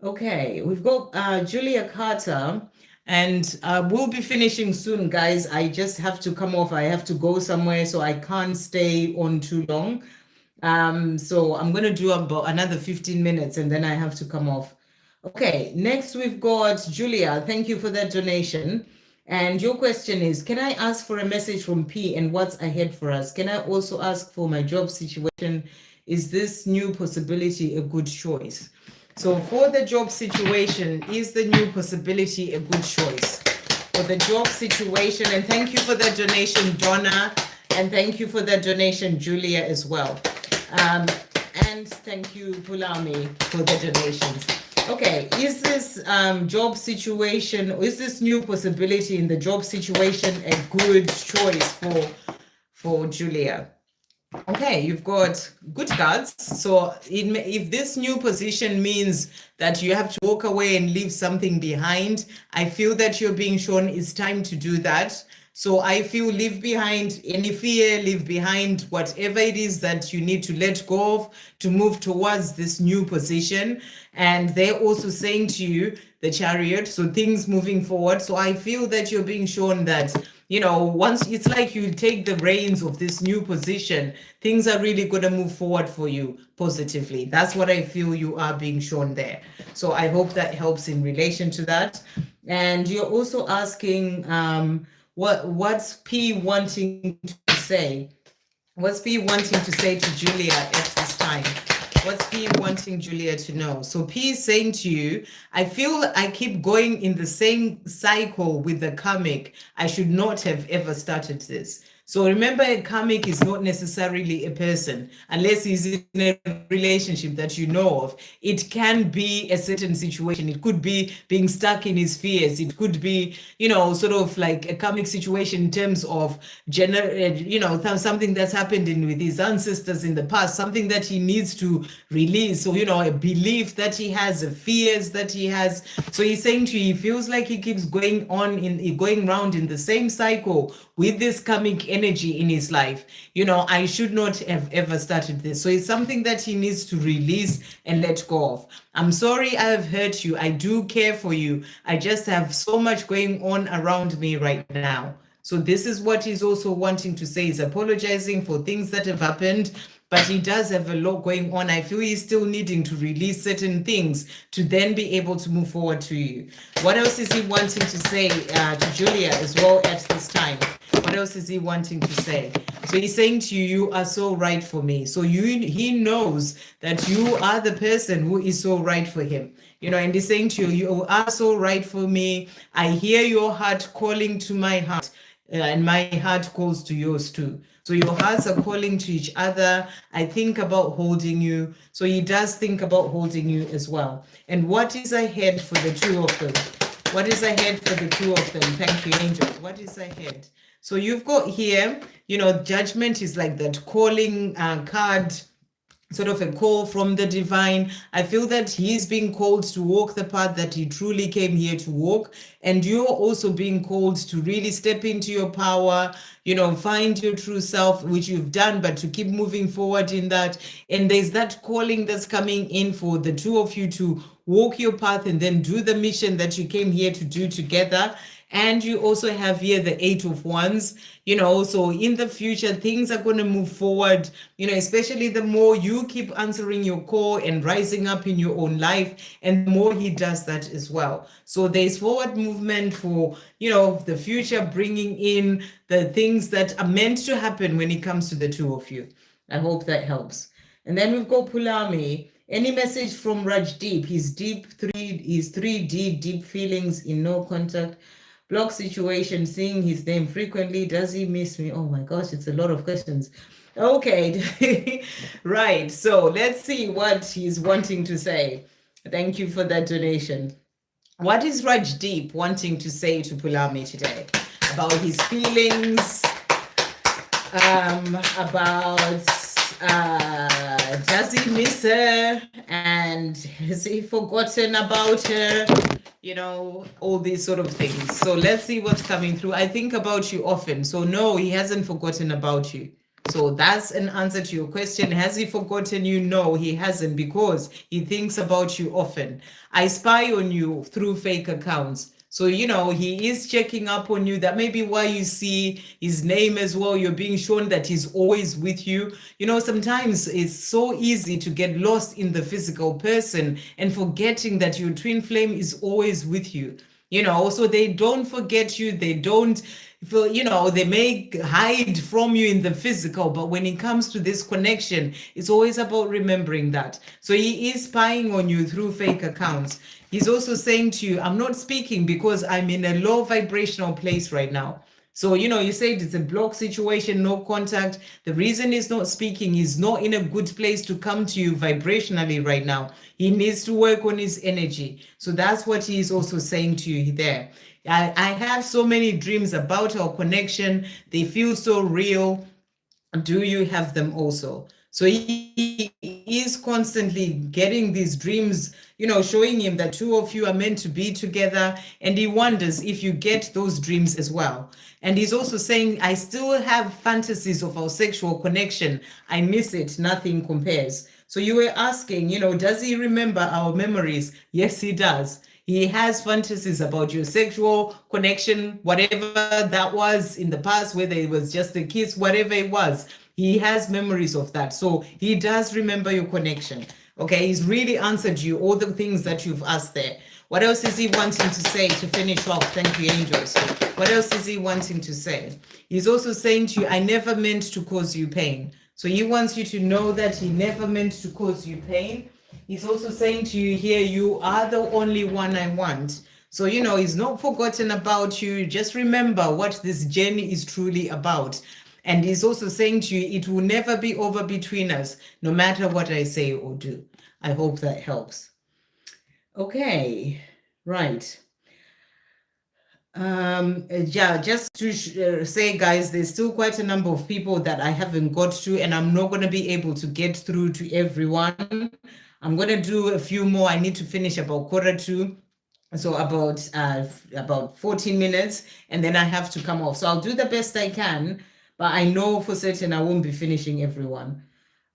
Okay, we've got Julia Carter, and we'll be finishing soon, guys. I just have to come off. I have to go somewhere, so I can't stay on too long. So I'm going to do about another 15 minutes, and then I have to come off. Okay, next we've got Julia. Thank you for that donation. And your question is, can I ask for a message from P and what's ahead for us? Can I also ask for my job situation? Is this new possibility a good choice? So for the job situation, is the new possibility a good choice? For the job situation, and thank you for that donation, Donna, and thank you for that donation, Julia, as well. And thank you, Pulami, for the donations. Okay, is this job situation, is this new possibility in the job situation a good choice for Julia? Okay, you've got good cards. So if this new position means that you have to walk away and leave something behind, I feel that you're being shown it's time to do that. So I feel leave behind any fear, leave behind whatever it is that you need to let go of to move towards this new position. And they're also saying to you, the Chariot, so things moving forward. So I feel that you're being shown that, once it's like you take the reins of this new position, things are really going to move forward for you positively. That's what I feel you are being shown there. So I hope that helps in relation to that. And you're also asking, what's P wanting to say? What's P wanting to say to Julia at this time? What's P wanting Julia to know? So P is saying to you, I feel I keep going in the same cycle with the karmic. I should not have ever started this. So remember, a karmic is not necessarily a person, unless he's in a relationship that you know of. It can be a certain situation. It could be being stuck in his fears. It could be, sort of like a karmic situation in terms of, something that's happened with his ancestors in the past, something that he needs to release. So, a belief that he has, a fears that he has. So he's saying to you, he feels like he keeps going around in the same cycle with this karmic energy in his life. I should not have ever started this. So it's something that he needs to release and let go of. I'm sorry I have hurt you. I do care for you. I just have so much going on around me right now. So this is what he's also wanting to say. He's apologizing for things that have happened, but he does have a lot going on. I feel he's still needing to release certain things to then be able to move forward to you. What else is he wanting to say to Julia as well at this time? What else is he wanting to say? So he's saying to you, you are so right for me. So he knows that you are the person who is so right for him. And he's saying to you, you are so right for me. I hear your heart calling to my heart. and my heart calls to yours too. So your hearts are calling to each other. I think about holding you. So he does think about holding you as well. And what is ahead for the two of them? What is ahead for the two of them? Thank you, angels. What is ahead? So you've got here, judgment is like that calling card, sort of a call from the divine. I feel that he's being called to walk the path that he truly came here to walk. And you're also being called to really step into your power, find your true self, which you've done, but to keep moving forward in that. And there's that calling that's coming in for the two of you to walk your path and then do the mission that you came here to do together. And you also have here the Eight of Wands, so in the future, things are going to move forward, especially the more you keep answering your call and rising up in your own life, and the more he does that as well. So there's forward movement for, the future, bringing in the things that are meant to happen when it comes to the two of you. I hope that helps. And then we've got Pulami. Any message from Rajdeep? He's 3D, deep feelings in no contact. Block situation, seeing his name frequently. Does he miss me? Oh my gosh, it's a lot of questions. Okay, right. So let's see what he's wanting to say. Thank you for that donation. What is Rajdeep wanting to say to Pulami today about his feelings, about does he miss her, and has he forgotten about her, all these sort of things. So let's see what's coming through. I think about you often. So no, he hasn't forgotten about you. So that's an answer to your question. Has he forgotten you? No, he hasn't, because he thinks about you often. I spy on you through fake accounts. So, he is checking up on you. That may be why you see his name as well. You're being shown that he's always with you. Sometimes it's so easy to get lost in the physical person and forgetting that your twin flame is always with you. So they don't forget you. They don't feel, they may hide from you in the physical, but when it comes to this connection, it's always about remembering that. So he is spying on you through fake accounts. He's also saying to you, I'm not speaking because I'm in a low vibrational place right now. So, you said it's a block situation, no contact. The reason he's not speaking, he's not in a good place to come to you vibrationally right now. He needs to work on his energy. So that's what he's also saying to you there. I have so many dreams about our connection. They feel so real. Do you have them also? So he is constantly getting these dreams, showing him that two of you are meant to be together. And he wonders if you get those dreams as well. And he's also saying, I still have fantasies of our sexual connection. I miss it. Nothing compares. So you were asking, does he remember our memories? Yes, he does. He has fantasies about your sexual connection, whatever that was in the past, whether it was just a kiss, whatever it was. He has memories of that. So he does remember your connection. Okay, he's really answered you all the things that you've asked there. What else is he wanting to say to finish off? Thank you, angels. What else is he wanting to say? He's also saying to you, I never meant to cause you pain. So he wants you to know that he never meant to cause you pain. He's also saying to you here, you are the only one I want. So, he's not forgotten about you. Just remember what this journey is truly about. And he's also saying to you, it will never be over between us, no matter what I say or do. I hope that helps. Okay, right. Yeah, just to say, guys, there's still quite a number of people that I haven't got to, and I'm not going to be able to get through to everyone. I'm going to do a few more. I need to finish about 1:45, so about 14 minutes, and then I have to come off. So I'll do the best I can, but I know for certain I won't be finishing everyone.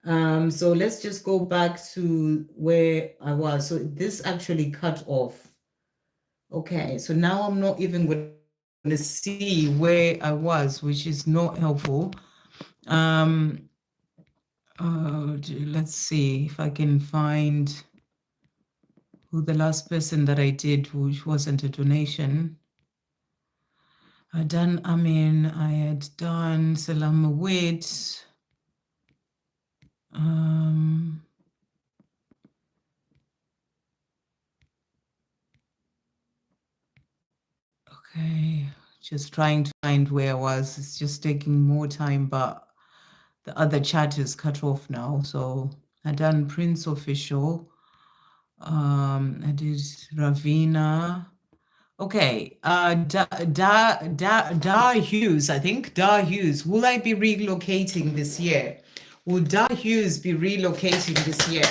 So let's just go back to where I was. So this actually cut off. Okay, so now I'm not even going to see where I was, which is not helpful. Let's see if I can find who the last person that I did, which wasn't a donation. I had done Amin, I had done Salam Await. Okay, Just trying to find where I was. It's just taking more time, but the other chat is cut off now. So I done Prince Official. I did Ravina. Okay, Dar Hughes, I think. Dar Hughes. Will I be relocating this year? Will Dar Hughes be relocating this year?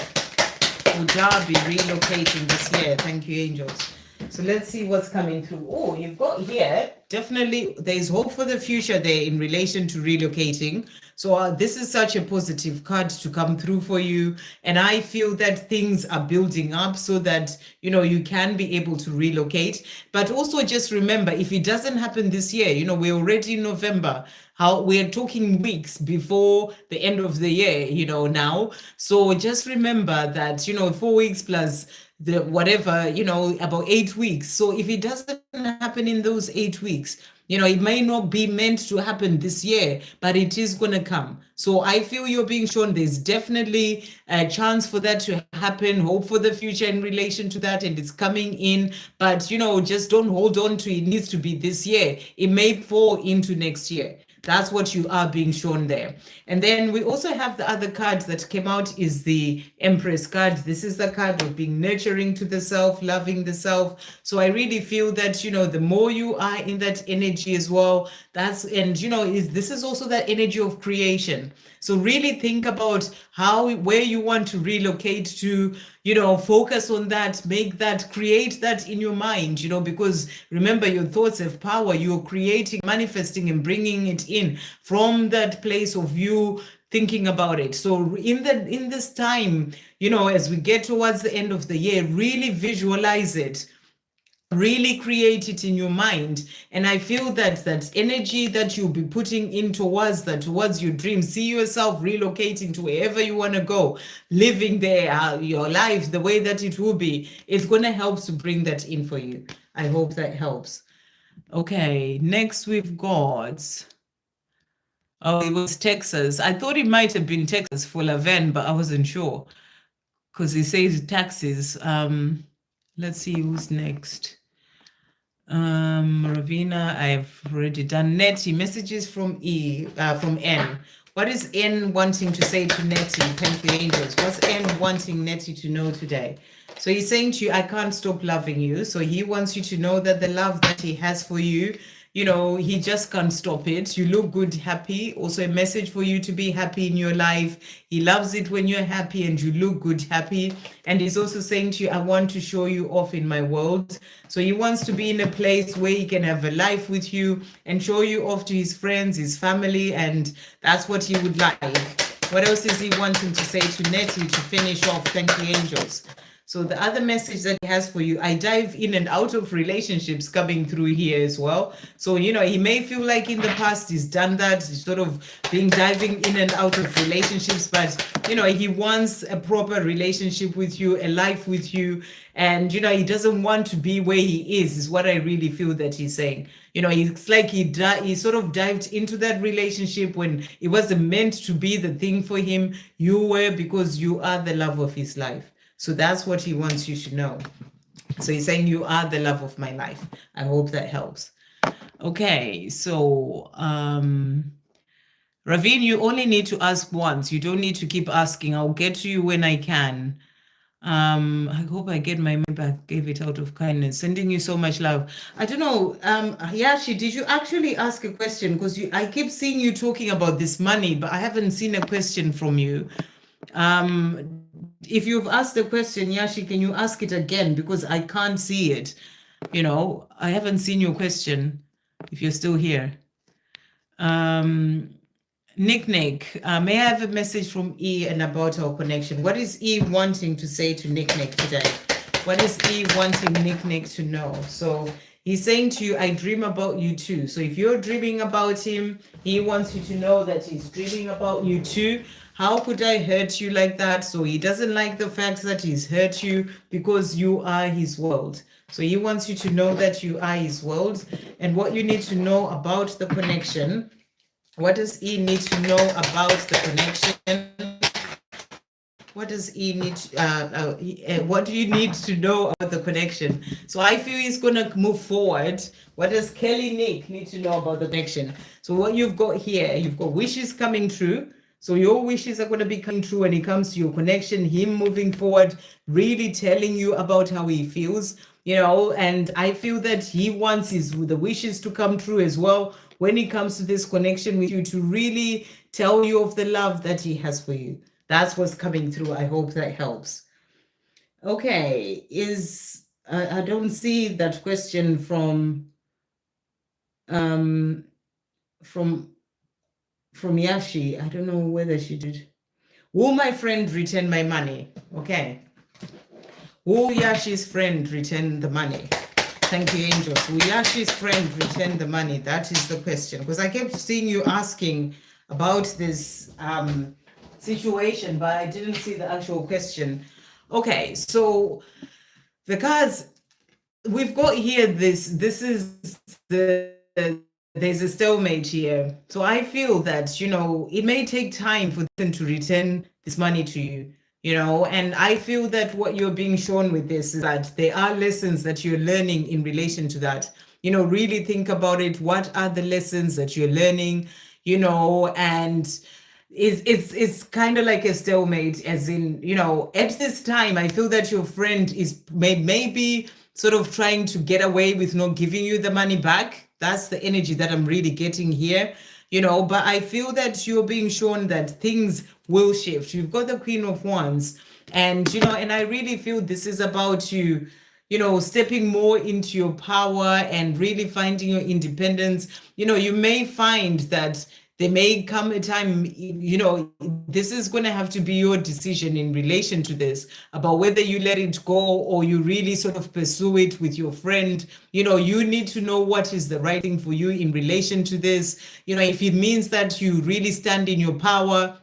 Will Dar be relocating this year? Thank you, angels. So let's see what's coming through. Oh, you've got here, definitely there's hope for the future there in relation to relocating. So this is such a positive card to come through for you. And I feel that things are building up so that, you know, you can be able to relocate. But also just remember, if it doesn't happen this year, you know, we're already in November, how we're talking weeks before the end of the year, you know, now. So just remember that, you know, 4 weeks plus the whatever, you know, about 8 weeks. So if it doesn't happen in those 8 weeks, you know, it may not be meant to happen this year, but it is going to come. So I feel you're being shown there's definitely a chance for that to happen, hope for the future in relation to that, and it's coming in. But, you know, just don't hold on to it needs to be this year. It may fall into next year. That's what you are being shown there. And then we also have the other card that came out is the Empress card. This is the card of being nurturing to the self, loving the self. So I really feel that, you know, the more you are in that energy as well, that's, and, you know, this is also that energy of creation. So really think about where you want to relocate to, you know, focus on that, make that, create that in your mind, you know, because remember your thoughts have power. You're creating, manifesting and bringing it in from that place of you thinking about it. So in this time, you know, as we get towards the end of the year, really visualize it. Really create it in your mind. And I feel that that energy that you'll be putting in towards your dream, see yourself relocating to wherever you want to go, living there, your life the way that it will be, it's going to help to bring that in for you. I hope that helps. Okay, next we've got, oh, it was Texas. I thought it might have been Texas for Laverne, but I wasn't sure because it says taxes. Let's see who's next. Ravina, I've already done. Nettie, messages from N. What is N wanting to say to Nettie? Thank you, angels. What's N wanting Nettie to know today? So he's saying to you, I can't stop loving you. So he wants you to know that the love that he has for you, you know, he just can't stop it. You look good, happy. Also a message for you to be happy in your life. He loves it when you're happy and you look good, happy. And he's also saying to you, I want to show you off in my world. So he wants to be in a place where he can have a life with you and show you off to his friends, his family, and that's what he would like. What else is he wanting to say to Nettie to finish off? Thank you, angels. So the other message that he has for you, I dive in and out of relationships coming through here as well. So, you know, he may feel like in the past he's done that, he's sort of being diving in and out of relationships, but, you know, he wants a proper relationship with you, a life with you. And, you know, he doesn't want to be where he is what I really feel that he's saying. You know, it's like he sort of dived into that relationship when it wasn't meant to be the thing for him. You were, because you are the love of his life. So that's what he wants you to know. So he's saying you are the love of my life. I hope that helps. Okay, so Raveen, you only need to ask once. You don't need to keep asking. I'll get to you when I can. I hope I get my money back. Gave it out of kindness. Sending you so much love. I don't know. Yashi, did you actually ask a question? Because I keep seeing you talking about this money, but I haven't seen a question from you. If you've asked the question, Yashi, can you ask it again? Because I can't see it. You know, I haven't seen your question if you're still here. Nick, may I have a message from E and about our connection? What is E wanting to say to Nick today? What is E wanting Nick to know? So he's saying to you, I dream about you too. So if you're dreaming about him, he wants you to know that he's dreaming about you too. How could I hurt you like that? So he doesn't like the fact that he's hurt you because you are his world. So he wants you to know that you are his world. And what you need to know about the connection. What does he need to know about the connection? what does he need? What do you need to know about the connection? So I feel he's gonna move forward. What does Kelly Nick need to know about the connection? So what you've got here, you've got wishes coming true. So your wishes are going to be coming true when it comes to your connection, him moving forward, really telling you about how he feels, and I feel that he wants the wishes to come true as well when it comes to this connection with you, to really tell you of the love that he has for you. That's what's coming through. I hope that helps. Okay, I don't see that question from Yashi. I don't know whether she did. Will my friend return my money? Okay. Will Yashi's friend return the money? Thank you, angels. Will Yashi's friend return the money? That is the question. Because I kept seeing you asking about this situation, but I didn't see the actual question. Okay, so the cards we've got here, this is there's a stalemate here. So I feel that, it may take time for them to return this money to you, and I feel that what you're being shown with this is that there are lessons that you're learning in relation to that. Really think about it. What are the lessons that you're learning, and it's kind of like a stalemate, as in, at this time, I feel that your friend is maybe sort of trying to get away with not giving you the money back. That's the energy that I'm really getting here, but I feel that you're being shown that things will shift. You've got the Queen of Wands, and, and I really feel this is about you, stepping more into your power and really finding your independence. You may find that there may come a time, this is going to have to be your decision in relation to this, about whether you let it go or you really sort of pursue it with your friend. You need to know what is the right thing for you in relation to this. If it means that you really stand in your power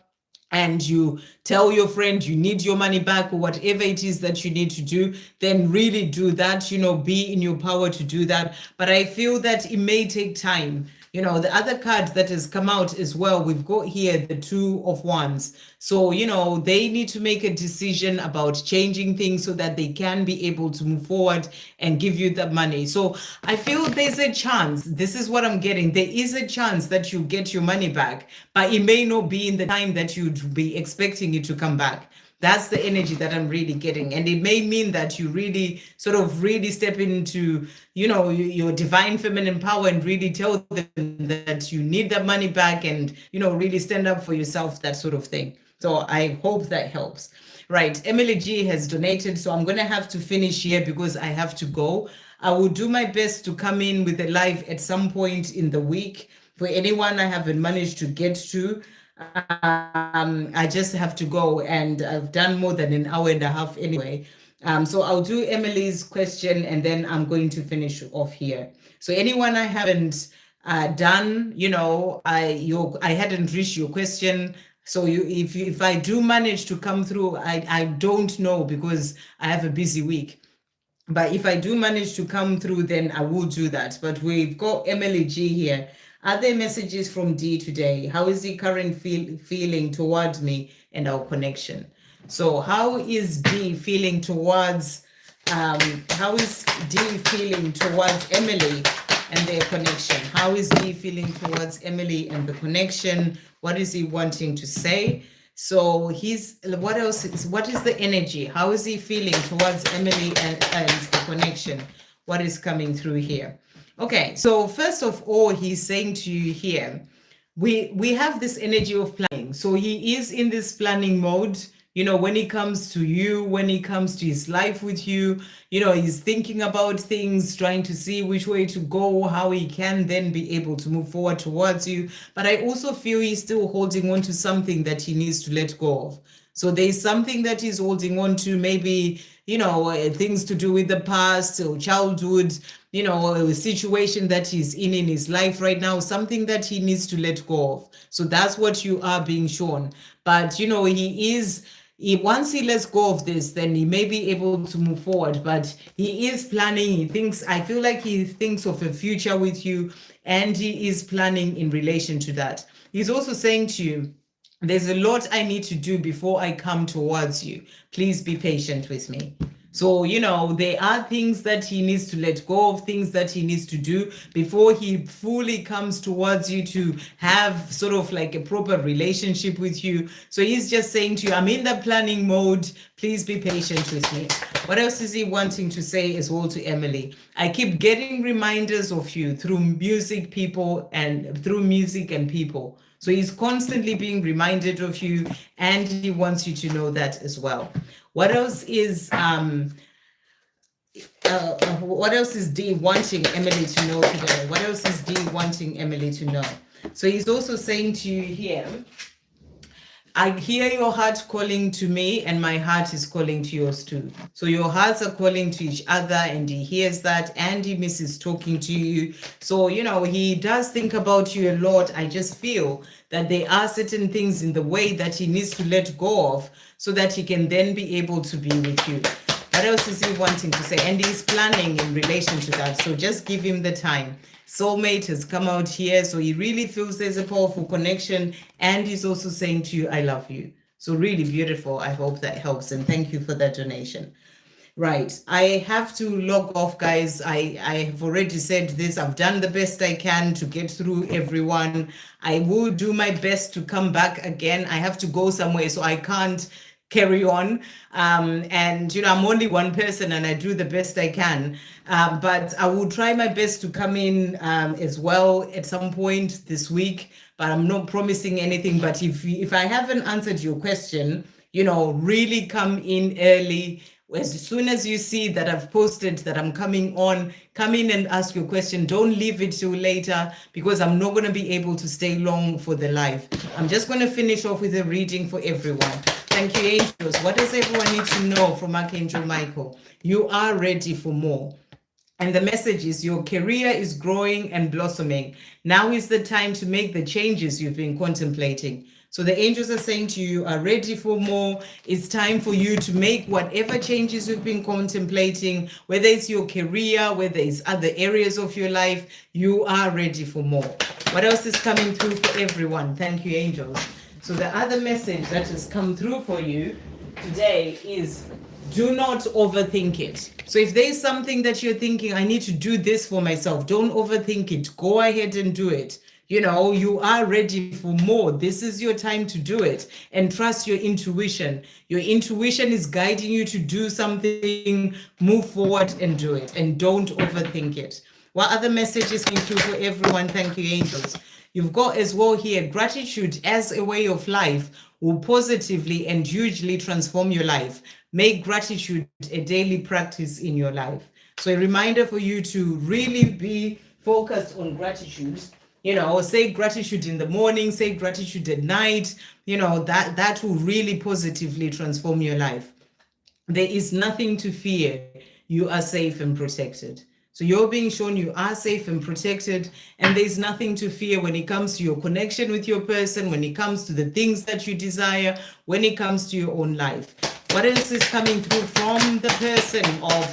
and you tell your friend you need your money back, or whatever it is that you need to do, then really do that, be in your power to do that. But I feel that it may take time. The other card that has come out as well, we've got here the Two of Wands. So, they need to make a decision about changing things so that they can be able to move forward and give you the money. So I feel there's a chance. This is what I'm getting. There is a chance that you get your money back, but it may not be in the time that you'd be expecting it to come back. That's the energy that I'm really getting. And it may mean that you really really step into, your divine feminine power and really tell them that you need that money back and, really stand up for yourself, that sort of thing. So I hope that helps. Right. Emily G has donated. So I'm going to have to finish here because I have to go. I will do my best to come in with a live at some point in the week. For anyone I haven't managed to get to, I just have to go, and I've done more than an hour and a half anyway. So I'll do Emily's question and then I'm going to finish off here. So anyone I haven't done, I hadn't reached your question. So if I do manage to come through, I don't know because I have a busy week. But if I do manage to come through, then I will do that. But we've got Emily G here. Are there messages from D today? How is he currently feeling towards me and our connection? So how is D feeling towards Emily and their connection? How is D feeling towards Emily and the connection? What is he wanting to say? So what is the energy? How is he feeling towards Emily and the connection? What is coming through here? Okay, so first of all, he's saying to you here, we have this energy of planning. So he is in this planning mode, when it comes to you, when it comes to his life with you, he's thinking about things, trying to see which way to go, how he can then be able to move forward towards you. But I also feel he's still holding on to something that he needs to let go of. So there's something that he's holding on to, maybe, things to do with the past or childhood, a situation that he's in his life right now, something that he needs to let go of. So that's what you are being shown. But, once he lets go of this, then he may be able to move forward. But he is planning. I feel like he thinks of a future with you, and he is planning in relation to that. He's also saying to you, there's a lot I need to do before I come towards you. Please be patient with me. So, there are things that he needs to let go of, things that he needs to do before he fully comes towards you to have sort of like a proper relationship with you. So he's just saying to you, I'm in the planning mode. Please be patient with me. What else is he wanting to say as well to Emily? I keep getting reminders of you through music, people, and through music and people. So he's constantly being reminded of you, and he wants you to know that as well. What else is D wanting Emily to know today? What else is D wanting Emily to know? So he's also saying to you here, I hear your heart calling to me, and my heart is calling to yours too. So your hearts are calling to each other, and he hears that, and he misses talking to you. So, he does think about you a lot. I just feel that there are certain things in the way that he needs to let go of so that he can then be able to be with you. What else is he wanting to say? And he's planning in relation to that. So just give him the time. Soulmate has come out here. So he really feels there's a powerful connection. And he's also saying to you, I love you. So really beautiful. I hope that helps. And thank you for that donation. Right. I have to log off, guys. I have already said this. I've done the best I can to get through everyone. I will do my best to come back again. I have to go somewhere, so I can't carry on. And, I'm only one person and I do the best I can. But I will try my best to come in as well at some point this week. But I'm not promising anything. But if I haven't answered your question, really come in early. As soon as you see that I've posted that I'm coming on, come in and ask your question. Don't leave it till later, because I'm not going to be able to stay long for the live. I'm just going to finish off with a reading for everyone. Thank you, angels. What does everyone need to know from Archangel Michael? You are ready for more. And the message is your career is growing and blossoming. Now is the time to make the changes you've been contemplating. So the angels are saying to you, are ready for more. It's time for you to make whatever changes you've been contemplating, whether it's your career, whether it's other areas of your life, you are ready for more. What else is coming through for everyone? Thank you, angels. So the other message that has come through for you today is do not overthink it. So if there's something that you're thinking, I need to do this for myself, don't overthink it. Go ahead and do it. You are ready for more. This is your time to do it, and trust your intuition. Your intuition is guiding you to do something. Move forward and do it, and don't overthink it. What other messages came through for everyone? Thank you, angels. You've got as well here, gratitude as a way of life will positively and hugely transform your life. Make gratitude a daily practice in your life. So a reminder for you to really be focused on gratitude. Say gratitude in the morning, say gratitude at night. That will really positively transform your life. There is nothing to fear. You are safe and protected. So you're being shown you are safe and protected, and there's nothing to fear when it comes to your connection with your person, when it comes to the things that you desire, when it comes to your own life. What else is coming through from the person of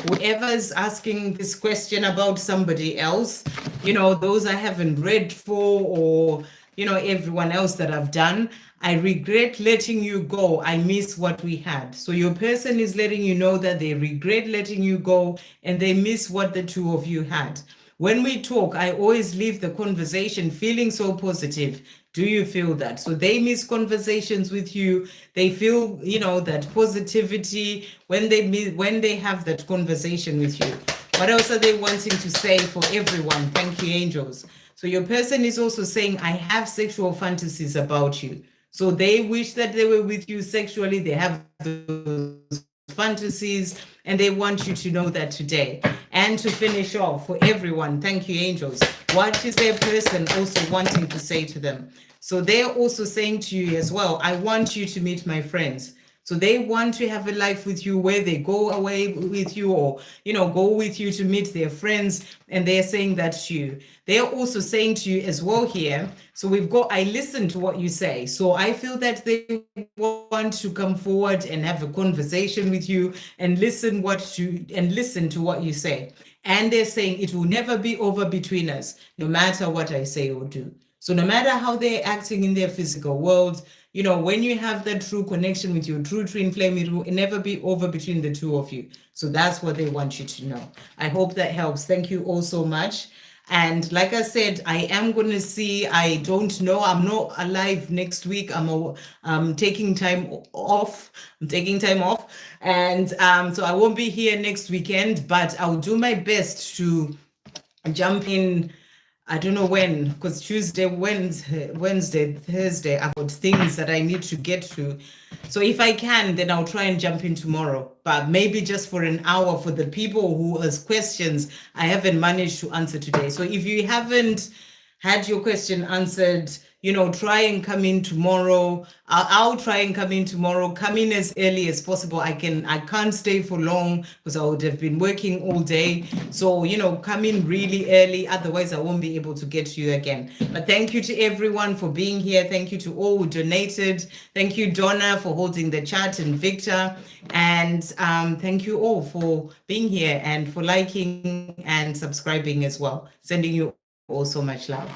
whoever is asking this question about somebody else? Those I haven't read for, or, everyone else that I've done. I regret letting you go. I miss what we had. So your person is letting you know that they regret letting you go and they miss what the two of you had. When we talk, I always leave the conversation feeling so positive. Do you feel that? So they miss conversations with you. They feel, that positivity when they have that conversation with you. What else are they wanting to say for everyone? Thank you, angels. So your person is also saying, I have sexual fantasies about you. So they wish that they were with you sexually. They have those fantasies, and they want you to know that today. And to finish off for everyone, thank you, angels. What is their person also wanting to say to them? So they're also saying to you as well, I want you to meet my friends. So they want to have a life with you where they go away with you, or, go with you to meet their friends. And they're saying that to you. They're also saying to you as well here. So we've got, I listen to what you say. So I feel that they want to come forward and have a conversation with you and listen to what you say. And they're saying it will never be over between us, no matter what I say or do. So no matter how they're acting in their physical world, you know, when you have that true connection with your true twin flame, it will never be over between the two of you. So that's what they want you to know. I hope that helps. Thank you all so much. And like I said, I am going to see, I don't know, I'm not alive next week. I'm taking time off. I'm taking time off. And so I won't be here next weekend, but I'll do my best to jump in. I don't know when, because Tuesday, Wednesday, Thursday, I've got things that I need to get to. So if I can, then I'll try and jump in tomorrow, but maybe just for an hour for the people who ask questions I haven't managed to answer today. So if you haven't had your question answered, you know, try and come in tomorrow. I'll try and come in tomorrow. Come in as early as possible. I can't stay for long because I would have been working all day. So, you know, come in really early. Otherwise, I won't be able to get to you again. But thank you to everyone for being here. Thank you to all who donated. Thank you, Donna, for holding the chat, and Victor. And thank you all for being here and for liking and subscribing as well. Sending you all so much love.